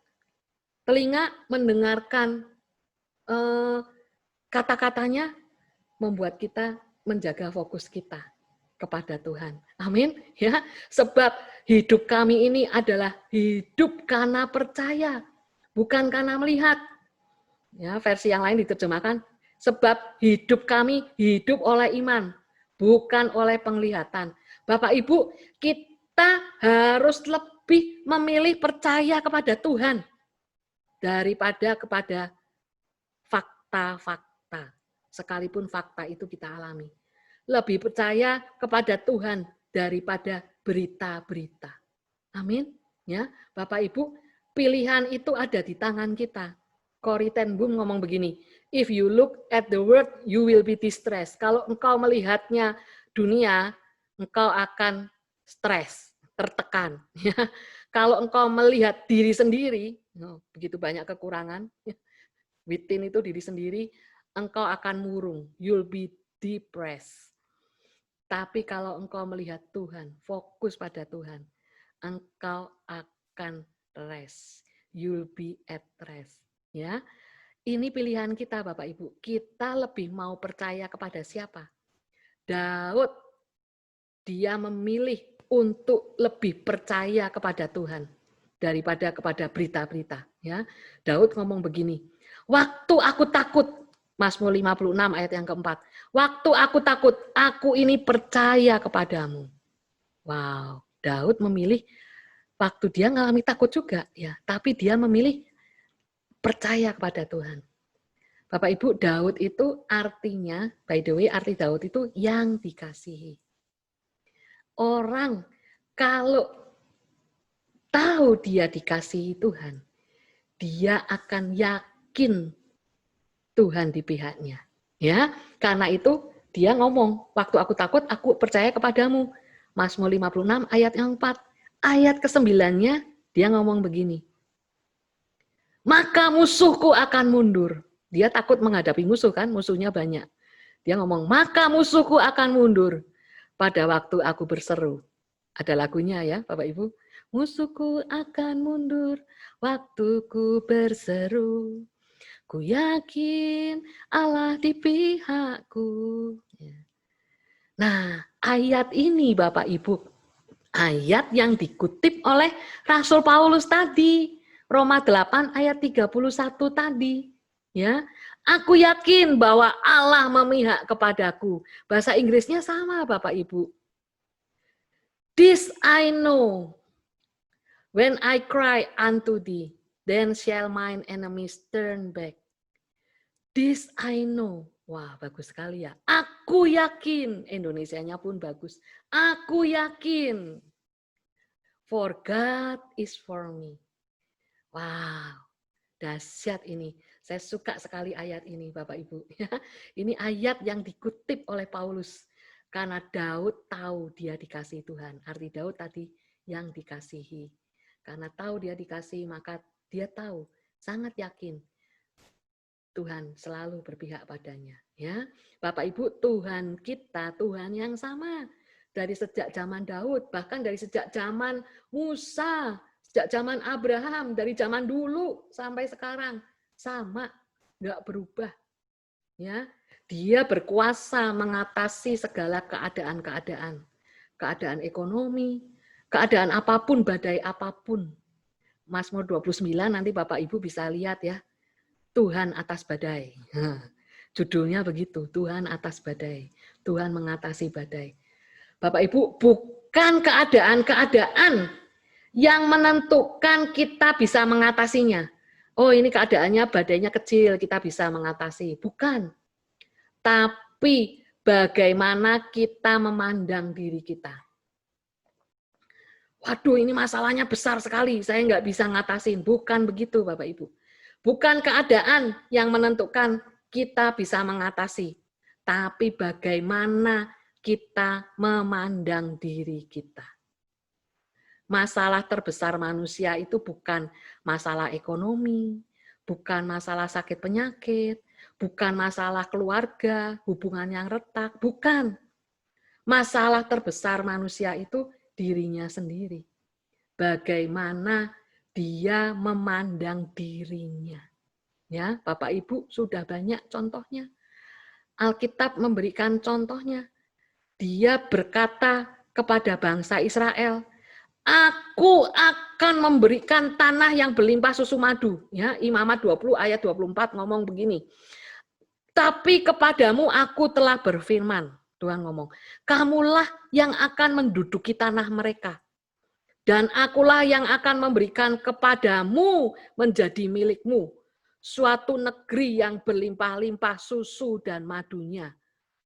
telinga mendengarkan kata-katanya, membuat kita menjaga fokus kita kepada Tuhan. Amin. Ya, sebab hidup kami ini adalah hidup karena percaya, bukan karena melihat. Ya, versi yang lain diterjemahkan, sebab hidup kami hidup oleh iman, bukan oleh penglihatan. Bapak Ibu, kita harus lebih memilih percaya kepada Tuhan daripada kepada fakta-fakta. Sekalipun fakta itu kita alami. Lebih percaya kepada Tuhan daripada berita-berita. Amin. Ya, Bapak Ibu, pilihan itu ada di tangan kita. Corrie ten Boom ngomong begini, if you look at the world, you will be distressed. Kalau engkau melihatnya dunia, engkau akan stres, tertekan. Kalau engkau melihat diri sendiri, begitu banyak kekurangan, within itu diri sendiri, engkau akan murung, you'll be depressed. Tapi kalau engkau melihat Tuhan, fokus pada Tuhan, engkau akan rest. You'll be at rest. Ya, ini pilihan kita, Bapak Ibu. Kita lebih mau percaya kepada siapa? Daud, dia memilih untuk lebih percaya kepada Tuhan daripada kepada berita-berita. Ya, Daud ngomong begini, waktu aku takut, Mazmur 56 ayat yang keempat, waktu aku takut, aku ini percaya kepadamu. Wow, Daud memilih waktu dia ngalami takut juga, ya, tapi dia memilih percaya kepada Tuhan. Bapak Ibu, Daud itu artinya, by the way, arti Daud itu yang dikasihi. Orang kalau tahu dia dikasihi Tuhan, dia akan yakin Tuhan di pihaknya. Ya, karena itu dia ngomong, waktu aku takut, aku percaya kepadamu. Mazmur 56 ayat yang 4. Ayat ke-9-nya dia ngomong begini. Maka musuhku akan mundur. Dia takut menghadapi musuh kan, musuhnya banyak. Dia ngomong, maka musuhku akan mundur pada waktu aku berseru. Ada lagunya ya Bapak Ibu. Musuhku akan mundur waktu ku berseru. Ku yakin Allah di pihakku. Nah, ayat ini Bapak Ibu, ayat yang dikutip oleh Rasul Paulus tadi. Roma 8 ayat 31 tadi. Ya, aku yakin bahwa Allah memihak kepadaku. Bahasa Inggrisnya sama Bapak Ibu. This I know, when I cry unto thee, then shall mine enemies turn back. This I know. Wah, bagus sekali ya. Aku yakin, Indonesianya pun bagus. Aku yakin. For God is for me. Wow, dahsyat ini. Saya suka sekali ayat ini, Bapak Ibu. Ini ayat yang dikutip oleh Paulus. Karena Daud tahu dia dikasihi Tuhan. Arti Daud tadi yang dikasihi. Karena tahu dia dikasihi, maka dia tahu, sangat yakin Tuhan selalu berpihak padanya. Ya, Bapak Ibu, Tuhan kita, Tuhan yang sama. Dari sejak zaman Daud, bahkan dari sejak zaman Musa, sejak zaman Abraham, dari zaman dulu sampai sekarang sama, nggak berubah. Ya, dia berkuasa mengatasi segala keadaan-keadaan, keadaan ekonomi, keadaan apapun, badai apapun. Mazmur 29 nanti Bapak Ibu bisa lihat ya, Tuhan atas badai. Judulnya begitu, Tuhan atas badai. Tuhan mengatasi badai. Bapak Ibu, bukan keadaan-keadaan yang menentukan kita bisa mengatasinya. Oh, ini keadaannya badainya kecil, kita bisa mengatasi. Bukan. Tapi bagaimana kita memandang diri kita. Waduh, ini masalahnya besar sekali, saya nggak bisa ngatasin. Bukan begitu, Bapak Ibu. Bukan keadaan yang menentukan kita bisa mengatasi, tapi bagaimana kita memandang diri kita. Masalah terbesar manusia itu bukan masalah ekonomi, bukan masalah sakit penyakit, bukan masalah keluarga, hubungan yang retak, bukan. Masalah terbesar manusia itu dirinya sendiri. Bagaimana dia memandang dirinya. Ya, Bapak Ibu sudah banyak contohnya. Alkitab memberikan contohnya. Dia berkata kepada bangsa Israel, aku akan memberikan tanah yang berlimpah susu madu. Ya, Imamat 20 ayat 24 ngomong begini. Tapi kepadamu aku telah berfirman. Tuhan ngomong, kamulah yang akan menduduki tanah mereka. Dan akulah yang akan memberikan kepadamu menjadi milikmu. Suatu negeri yang berlimpah-limpah susu dan madunya.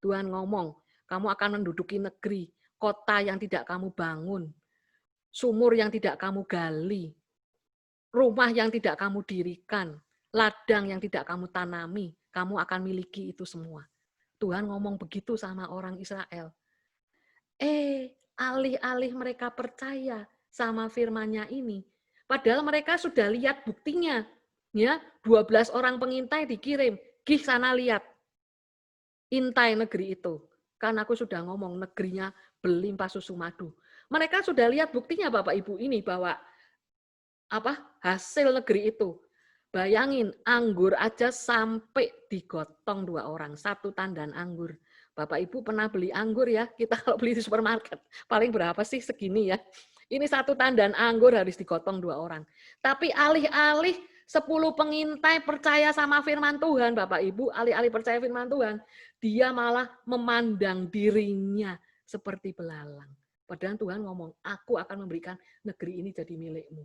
Tuhan ngomong, kamu akan menduduki negeri, kota yang tidak kamu bangun, sumur yang tidak kamu gali, rumah yang tidak kamu dirikan, ladang yang tidak kamu tanami, kamu akan miliki itu semua. Tuhan ngomong begitu sama orang Israel. Alih-alih mereka percaya sama firman-Nya ini, padahal mereka sudah lihat buktinya. Ya, 12 orang pengintai dikirim, "Gih sana lihat. Intai negeri itu." Kan aku sudah ngomong negerinya berlimpah susu madu. Mereka sudah lihat buktinya Bapak Ibu ini bahwa hasil negeri itu. Bayangin, anggur aja sampai digotong 2 orang, 1 tandan anggur. Bapak Ibu pernah beli anggur ya? Kita kalau beli di supermarket, paling berapa sih segini ya? Ini 1 tandan anggur harus digotong 2 orang. Tapi alih-alih 10 pengintai percaya sama firman Tuhan, Bapak Ibu, alih-alih percaya firman Tuhan, dia malah memandang dirinya seperti belalang. Padahal Tuhan ngomong, aku akan memberikan negeri ini jadi milikmu.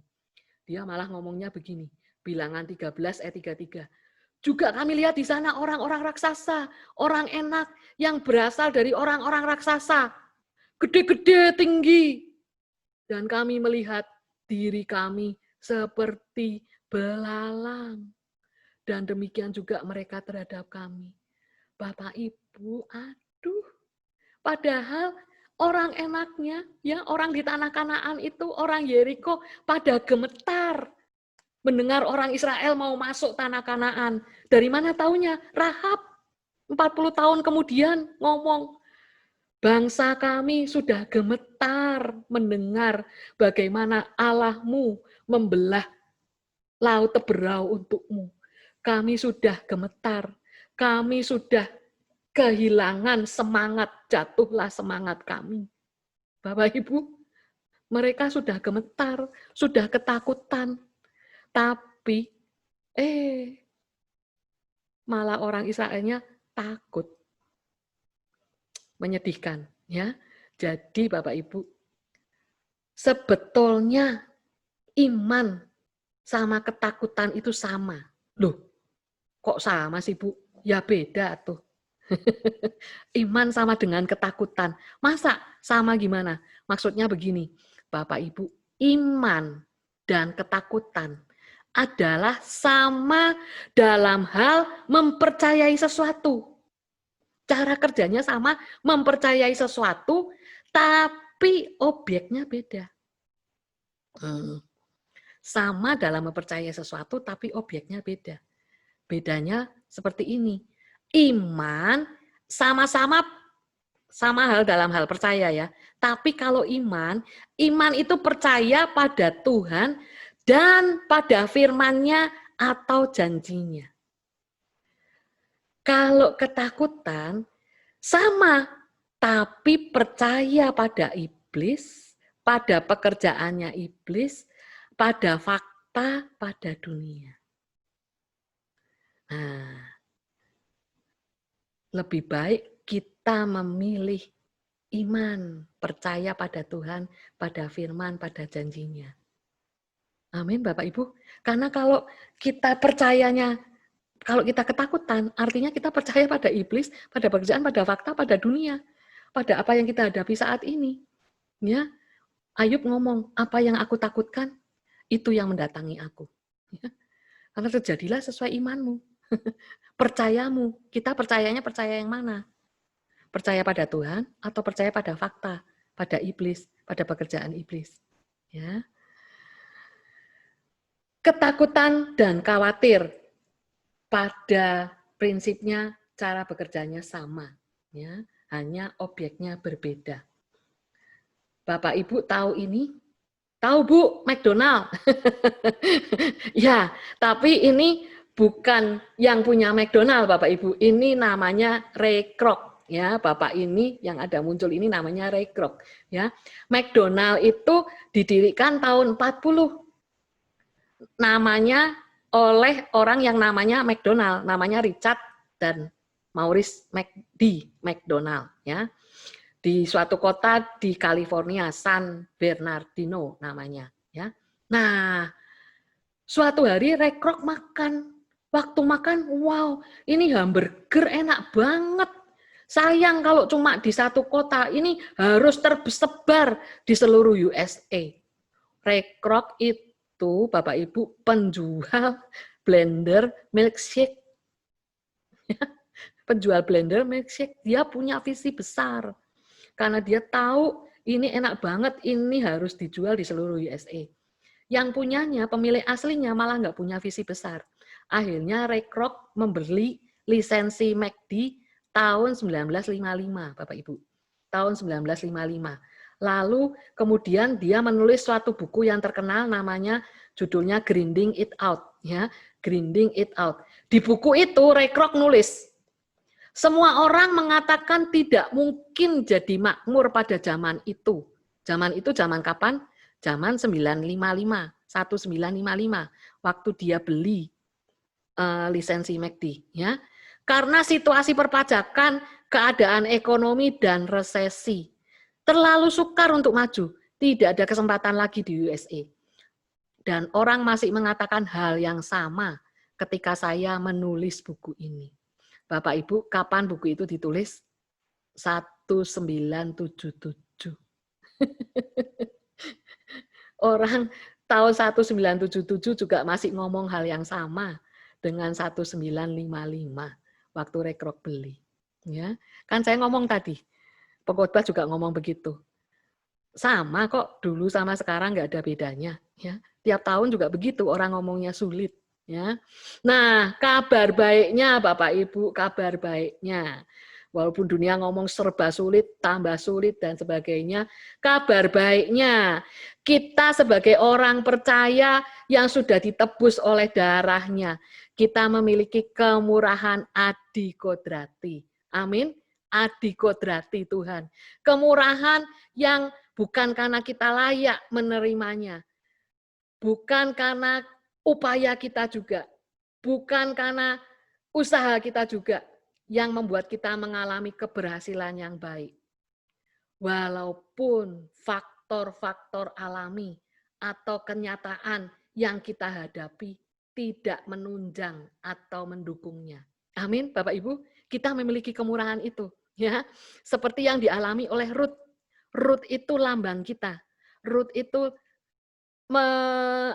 Dia malah ngomongnya begini, Bilangan 13 ayat 33. Juga kami lihat di sana orang-orang raksasa, orang enak yang berasal dari orang-orang raksasa. Gede-gede, tinggi. Dan kami melihat diri kami seperti belalang. Dan demikian juga mereka terhadap kami. Bapak Ibu, aduh. Padahal orang enaknya, ya orang di tanah Kanaan itu, orang Yeriko pada gemetar. Mendengar orang Israel mau masuk tanah Kanaan. Dari mana taunya? Rahab 40 tahun kemudian ngomong, bangsa kami sudah gemetar mendengar bagaimana Allahmu membelah laut Teberau untukmu. Kami sudah gemetar, kami sudah kehilangan semangat, jatuhlah semangat kami. Bapak Ibu, mereka sudah gemetar, sudah ketakutan. Tapi malah orang Israelnya takut. Menyedihkan, ya. Jadi Bapak Ibu, sebetulnya iman sama ketakutan itu sama. Loh, kok sama sih Bu? Ya beda tuh. Iman sama dengan ketakutan. Masa sama gimana? Maksudnya begini, Bapak Ibu, iman dan ketakutan adalah sama dalam hal mempercayai sesuatu. Cara kerjanya sama, mempercayai sesuatu, tapi objeknya beda. Sama dalam mempercayai sesuatu, tapi objeknya beda. Bedanya seperti ini. Iman sama-sama sama hal dalam hal percaya ya. Tapi kalau iman itu percaya pada Tuhan dan pada firman-Nya atau janjinya. Kalau ketakutan sama, tapi percaya pada iblis, pada pekerjaannya iblis, pada fakta, pada dunia. Nah, lebih baik kita memilih iman, percaya pada Tuhan, pada firman, pada janjinya. Amin Bapak Ibu. Karena kalau kita percayanya, kalau kita ketakutan, artinya kita percaya pada iblis, pada pekerjaan, pada fakta, pada dunia, pada apa yang kita hadapi saat ini. Ya, Ayub ngomong, apa yang aku takutkan, itu yang mendatangi aku. Ya. Karena terjadilah sesuai imanmu, percayamu. Kita percayanya percaya yang mana? Percaya pada Tuhan atau percaya pada fakta, pada iblis, pada pekerjaan iblis. Ya. Ketakutan dan khawatir pada prinsipnya cara bekerjanya sama, ya, hanya objeknya berbeda. Bapak Ibu tahu ini? Tahu Bu, McDonald. Ya, tapi ini bukan yang punya McDonald Bapak Ibu. Ini namanya Ray Kroc. Ya, Bapak ini yang ada muncul ini namanya Ray Kroc. Ya, McDonald itu didirikan tahun 40. Namanya oleh orang yang namanya McDonald, namanya Richard dan Maurice McDonald. Ya, di suatu kota di California, San Bernardino namanya. Ya, nah suatu hari Ray Kroc makan. Waktu makan, wow, ini hamburger enak banget. Sayang kalau cuma di satu kota, ini harus tersebar di seluruh USA. Ray Kroc itu, Bapak Ibu, penjual blender milkshake. Penjual blender milkshake, dia punya visi besar. Karena dia tahu ini enak banget, ini harus dijual di seluruh USA. Yang punyanya, pemilik aslinya malah nggak punya visi besar. Akhirnya Ray Kroc membeli lisensi McD tahun 1955, Bapak Ibu. Tahun 1955. Lalu kemudian dia menulis suatu buku yang terkenal namanya judulnya Grinding It Out. Ya, Grinding It Out. Di buku itu Ray Kroc nulis, semua orang mengatakan tidak mungkin jadi makmur pada zaman itu. Zaman itu zaman kapan? Zaman 1955, waktu dia beli lisensi McD, ya. Karena situasi perpajakan, keadaan ekonomi dan resesi, terlalu sukar untuk maju, tidak ada kesempatan lagi di USA. Dan orang masih mengatakan hal yang sama ketika saya menulis buku ini. Bapak Ibu, kapan buku itu ditulis? 1977. Orang tahun 1977 juga masih ngomong hal yang sama dengan 1955 waktu Ray Kroc beli. Ya, kan saya ngomong tadi, pengkhotbah juga ngomong begitu. Sama kok, dulu sama sekarang nggak ada bedanya. Ya, tiap tahun juga begitu orang ngomongnya sulit. Ya, nah kabar baiknya Bapak Ibu, kabar baiknya. Walaupun dunia ngomong serba sulit, tambah sulit, dan sebagainya, kabar baiknya, kita sebagai orang percaya yang sudah ditebus oleh darahnya, kita memiliki kemurahan adikodrati. Amin. Adikodrati Tuhan. Kemurahan yang bukan karena kita layak menerimanya, bukan karena upaya kita juga, bukan karena usaha kita juga, yang membuat kita mengalami keberhasilan yang baik. Walaupun faktor-faktor alami atau kenyataan yang kita hadapi tidak menunjang atau mendukungnya. Amin, Bapak Ibu, kita memiliki kemurahan itu, ya. Seperti yang dialami oleh Ruth. Ruth itu lambang kita. Ruth itu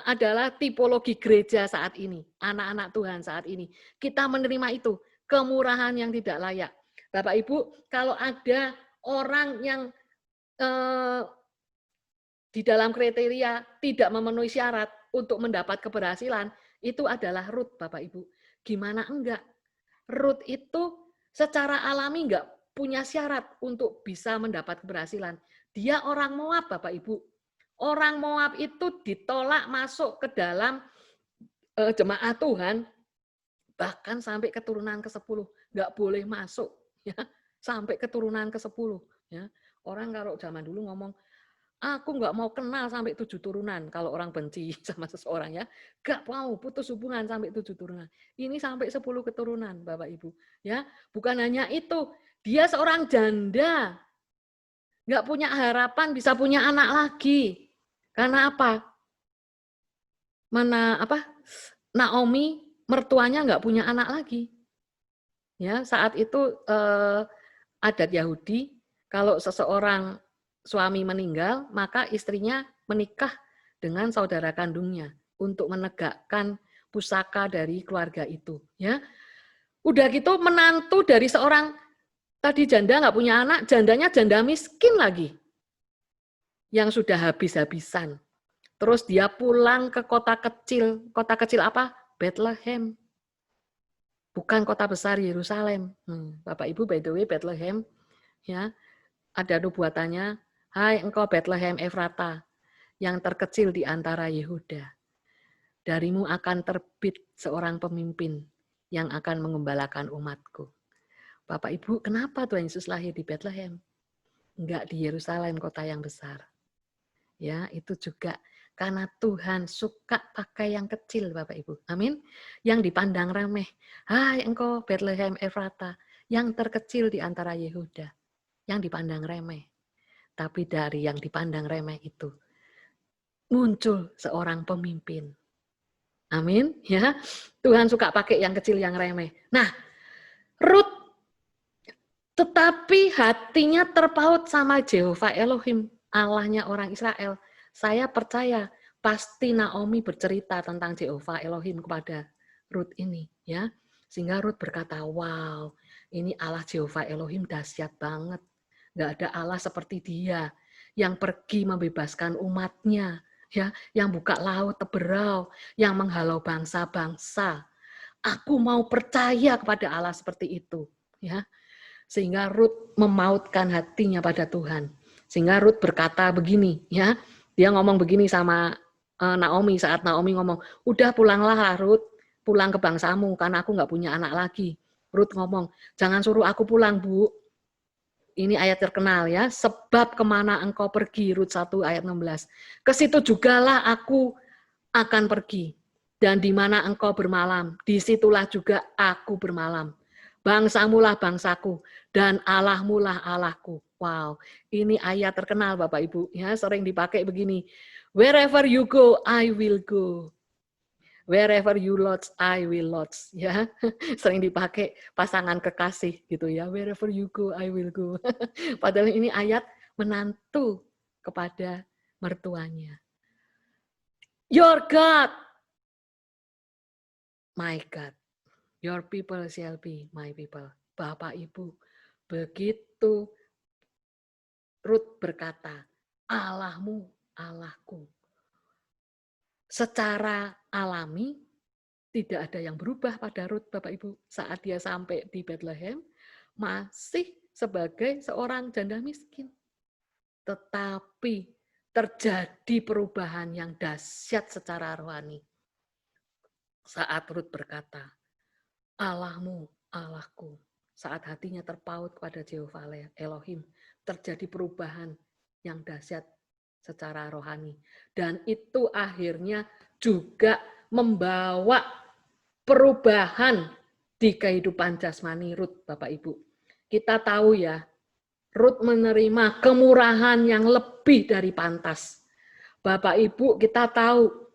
adalah tipologi gereja saat ini, anak-anak Tuhan saat ini. Kita menerima itu. Kemurahan yang tidak layak. Bapak Ibu, kalau ada orang yang di dalam kriteria tidak memenuhi syarat untuk mendapat keberhasilan, itu adalah Ruth, Bapak Ibu. Gimana enggak? Ruth itu secara alami enggak punya syarat untuk bisa mendapat keberhasilan. Dia orang Moab, Bapak Ibu. Orang Moab itu ditolak masuk ke dalam jemaat Tuhan, bahkan sampai keturunan ke-10, nggak boleh masuk, ya, sampai keturunan ke-10. Ya. Orang kalau zaman dulu ngomong, aku nggak mau kenal sampai 7 turunan, kalau orang benci sama seseorang, ya, nggak mau putus hubungan sampai 7 turunan. Ini sampai 10 keturunan, Bapak Ibu. Ya, bukan hanya itu, dia seorang janda, nggak punya harapan bisa punya anak lagi. Karena apa? Naomi mertuanya nggak punya anak lagi. Ya, saat itu adat Yahudi, kalau seseorang suami meninggal, maka istrinya menikah dengan saudara kandungnya untuk menegakkan pusaka dari keluarga itu. Ya, udah gitu menantu dari seorang tadi janda nggak punya anak, jandanya janda miskin lagi, yang sudah habis-habisan. Terus dia pulang ke kota kecil apa? Bethlehem. Bukan kota besar Yerusalem. Bapak Ibu, by the way, Bethlehem, ya, ada nubuatannya, Hai engkau Bethlehem Efrata, yang terkecil di antara Yehuda. Darimu akan terbit seorang pemimpin yang akan mengembalakan umatku. Bapak Ibu, kenapa Tuhan Yesus lahir di Bethlehem? Enggak di Yerusalem, kota yang besar. Ya, itu juga karena Tuhan suka pakai yang kecil, Bapak Ibu. Amin. Yang dipandang remeh. Hai engkau Bethlehem Efrata, yang terkecil di antara Yehuda. Yang dipandang remeh. Tapi dari yang dipandang remeh itu muncul seorang pemimpin. Amin. Ya, Tuhan suka pakai yang kecil, yang remeh. Nah, Ruth tetapi hatinya terpaut sama Jehovah Elohim, Allahnya orang Israel. Saya percaya pasti Naomi bercerita tentang Jehovah Elohim kepada Ruth ini, ya. Sehingga Ruth berkata, wow, ini Allah Jehovah Elohim dahsyat banget. Nggak ada Allah seperti dia yang pergi membebaskan umatnya, ya, yang buka laut teberau, yang menghalau bangsa-bangsa. Aku mau percaya kepada Allah seperti itu, ya. Sehingga Ruth memautkan hatinya pada Tuhan. Sehingga Ruth berkata begini, ya, dia ngomong begini sama Naomi saat Naomi ngomong, udah pulanglah Ruth, pulang ke bangsamu karena aku nggak punya anak lagi. Ruth ngomong, jangan suruh aku pulang Bu. Ini ayat terkenal ya, sebab kemana engkau pergi, Rut 1 ayat 16. Ke situ jugalah aku akan pergi. Dan di mana engkau bermalam, disitulah juga aku bermalam. Bangsamulah bangsaku, dan Allahmulah Allahku. Wow, ini ayat terkenal Bapak Ibu, ya sering dipakai begini. Wherever you go, I will go. Wherever you lodge, I will lodge. Ya, sering dipakai pasangan kekasih gitu ya. Wherever you go, I will go. Padahal ini ayat menantu kepada mertuanya. Your God, my God. Your people shall be my people. Bapak Ibu, begitu Ruth berkata, Allahmu, Allahku. Secara alami, tidak ada yang berubah pada Ruth, Bapak Ibu. Saat dia sampai di Bethlehem, masih sebagai seorang janda miskin. Tetapi terjadi perubahan yang dahsyat secara rohani. Saat Ruth berkata, Allahmu, Allahku. Saat hatinya terpaut kepada Jehovah Elohim, terjadi perubahan yang dahsyat secara rohani. Dan itu akhirnya juga membawa perubahan di kehidupan jasmani Ruth, Bapak Ibu. Kita tahu ya, Ruth menerima kemurahan yang lebih dari pantas. Bapak Ibu, kita tahu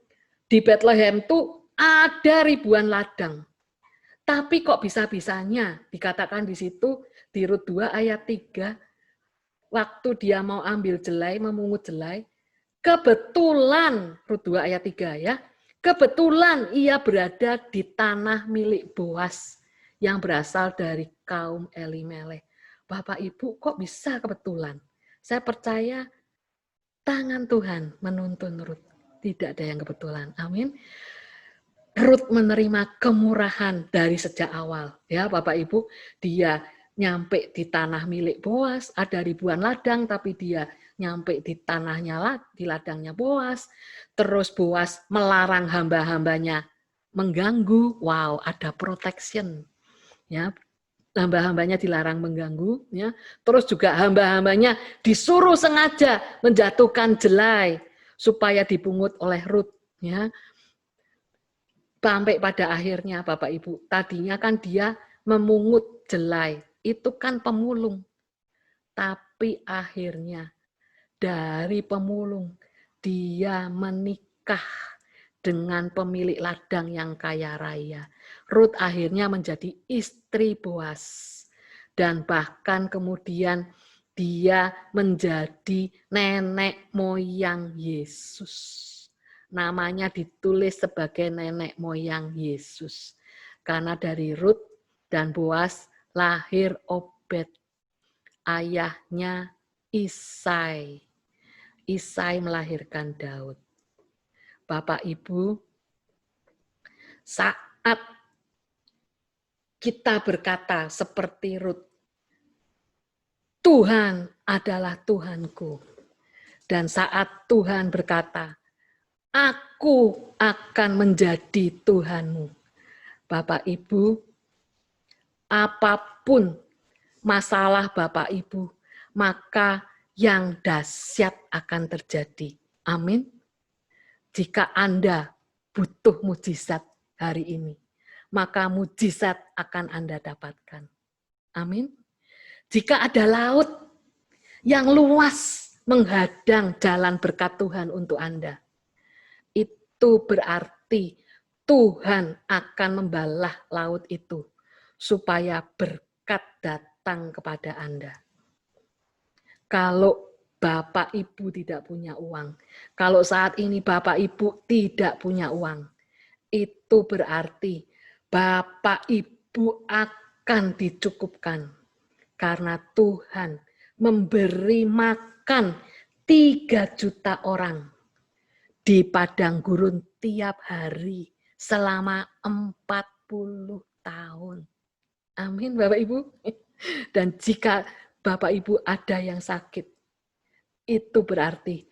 di Bethlehem tuh ada ribuan ladang. Tapi kok bisa-bisanya dikatakan di situ di Rut 2 ayat 3, waktu dia mau ambil jelai, memungut jelai, kebetulan Rut 2 ayat 3 ya, kebetulan ia berada di tanah milik Boas yang berasal dari kaum Elimelek. Bapak Ibu kok bisa kebetulan? Saya percaya tangan Tuhan menuntun Rut. Tidak ada yang kebetulan. Amin. Ruth menerima kemurahan dari sejak awal. Ya, Bapak Ibu, dia nyampe di tanah milik Boas, ada ribuan ladang, tapi dia nyampe di tanahnya, di ladangnya Boas. Terus Boas melarang hamba-hambanya mengganggu. Wow, ada protection. Ya, hamba-hambanya dilarang mengganggu. Ya, terus juga hamba-hambanya disuruh sengaja menjatuhkan jelai supaya dipungut oleh Ruth. Ya, sampai pada akhirnya Bapak Ibu, tadinya kan dia memungut jelai, itu kan pemulung. Tapi akhirnya dari pemulung, dia menikah dengan pemilik ladang yang kaya raya. Ruth akhirnya menjadi istri Boas. Dan bahkan kemudian dia menjadi nenek moyang Yesus. Namanya ditulis sebagai nenek moyang Yesus. Karena dari Ruth dan Boas lahir Obed, ayahnya Isai. Isai melahirkan Daud. Bapak Ibu, saat kita berkata seperti Ruth, Tuhan adalah Tuhanku. Dan saat Tuhan berkata, aku akan menjadi Tuhanmu. Bapak Ibu, apapun masalah Bapak Ibu, maka yang dahsyat akan terjadi. Amin. Jika Anda butuh mujizat hari ini, maka mujizat akan Anda dapatkan. Amin. Jika ada laut yang luas menghadang jalan berkat Tuhan untuk Anda, itu berarti Tuhan akan membalah laut itu supaya berkat datang kepada Anda. Kalau Bapak Ibu tidak punya uang, kalau saat ini Bapak Ibu tidak punya uang, itu berarti Bapak Ibu akan dicukupkan karena Tuhan memberi makan 3 juta orang di padang gurun tiap hari selama 40 tahun. Amin Bapak Ibu. Dan jika Bapak Ibu ada yang sakit, itu berarti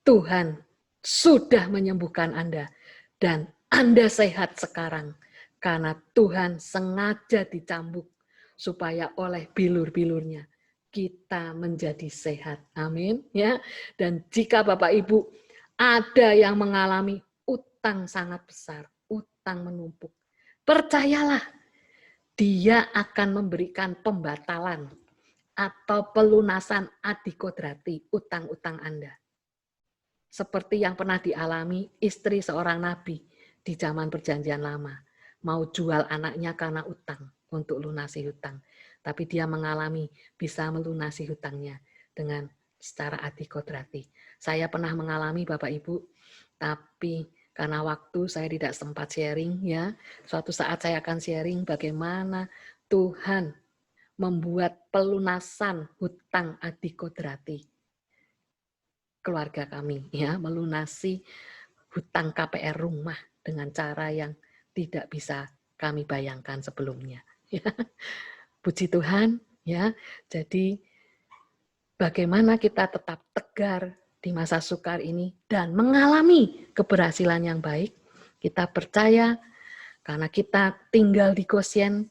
Tuhan sudah menyembuhkan Anda. Dan Anda sehat sekarang. Karena Tuhan sengaja dicambuk supaya oleh bilur-bilurnya kita menjadi sehat. Amin. Ya. Dan jika Bapak Ibu ada yang mengalami utang sangat besar, utang menumpuk, percayalah Dia akan memberikan pembatalan atau pelunasan adikodrati utang-utang Anda. Seperti yang pernah dialami istri seorang nabi di zaman perjanjian lama. Mau jual anaknya karena utang untuk lunasi hutang. Tapi dia mengalami bisa melunasi hutangnya dengan secara adikodrati. Saya pernah mengalami Bapak Ibu, tapi karena waktu saya tidak sempat sharing ya. Suatu saat saya akan sharing bagaimana Tuhan membuat pelunasan hutang adikodrati keluarga kami ya, melunasi hutang KPR rumah dengan cara yang tidak bisa kami bayangkan sebelumnya. Ya. Puji Tuhan ya. Jadi bagaimana kita tetap tegar di masa sukar ini dan mengalami keberhasilan yang baik. Kita percaya karena kita tinggal di Goshen,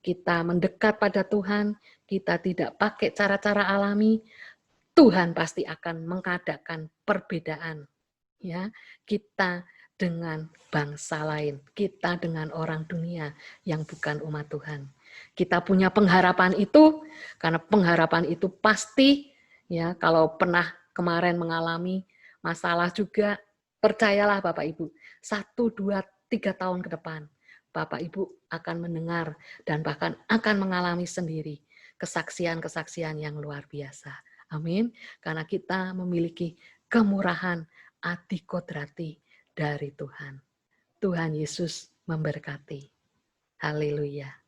kita mendekat pada Tuhan, kita tidak pakai cara-cara alami, Tuhan pasti akan mengadakan perbedaan. Ya, kita dengan bangsa lain, kita dengan orang dunia yang bukan umat Tuhan. Kita punya pengharapan itu, karena pengharapan itu pasti, ya kalau pernah kemarin mengalami masalah juga, percayalah Bapak Ibu, 1, 2, 3 tahun ke depan, Bapak Ibu akan mendengar dan bahkan akan mengalami sendiri kesaksian-kesaksian yang luar biasa. Amin. Karena kita memiliki kemurahan adikodrati dari Tuhan. Tuhan Yesus memberkati. Haleluya.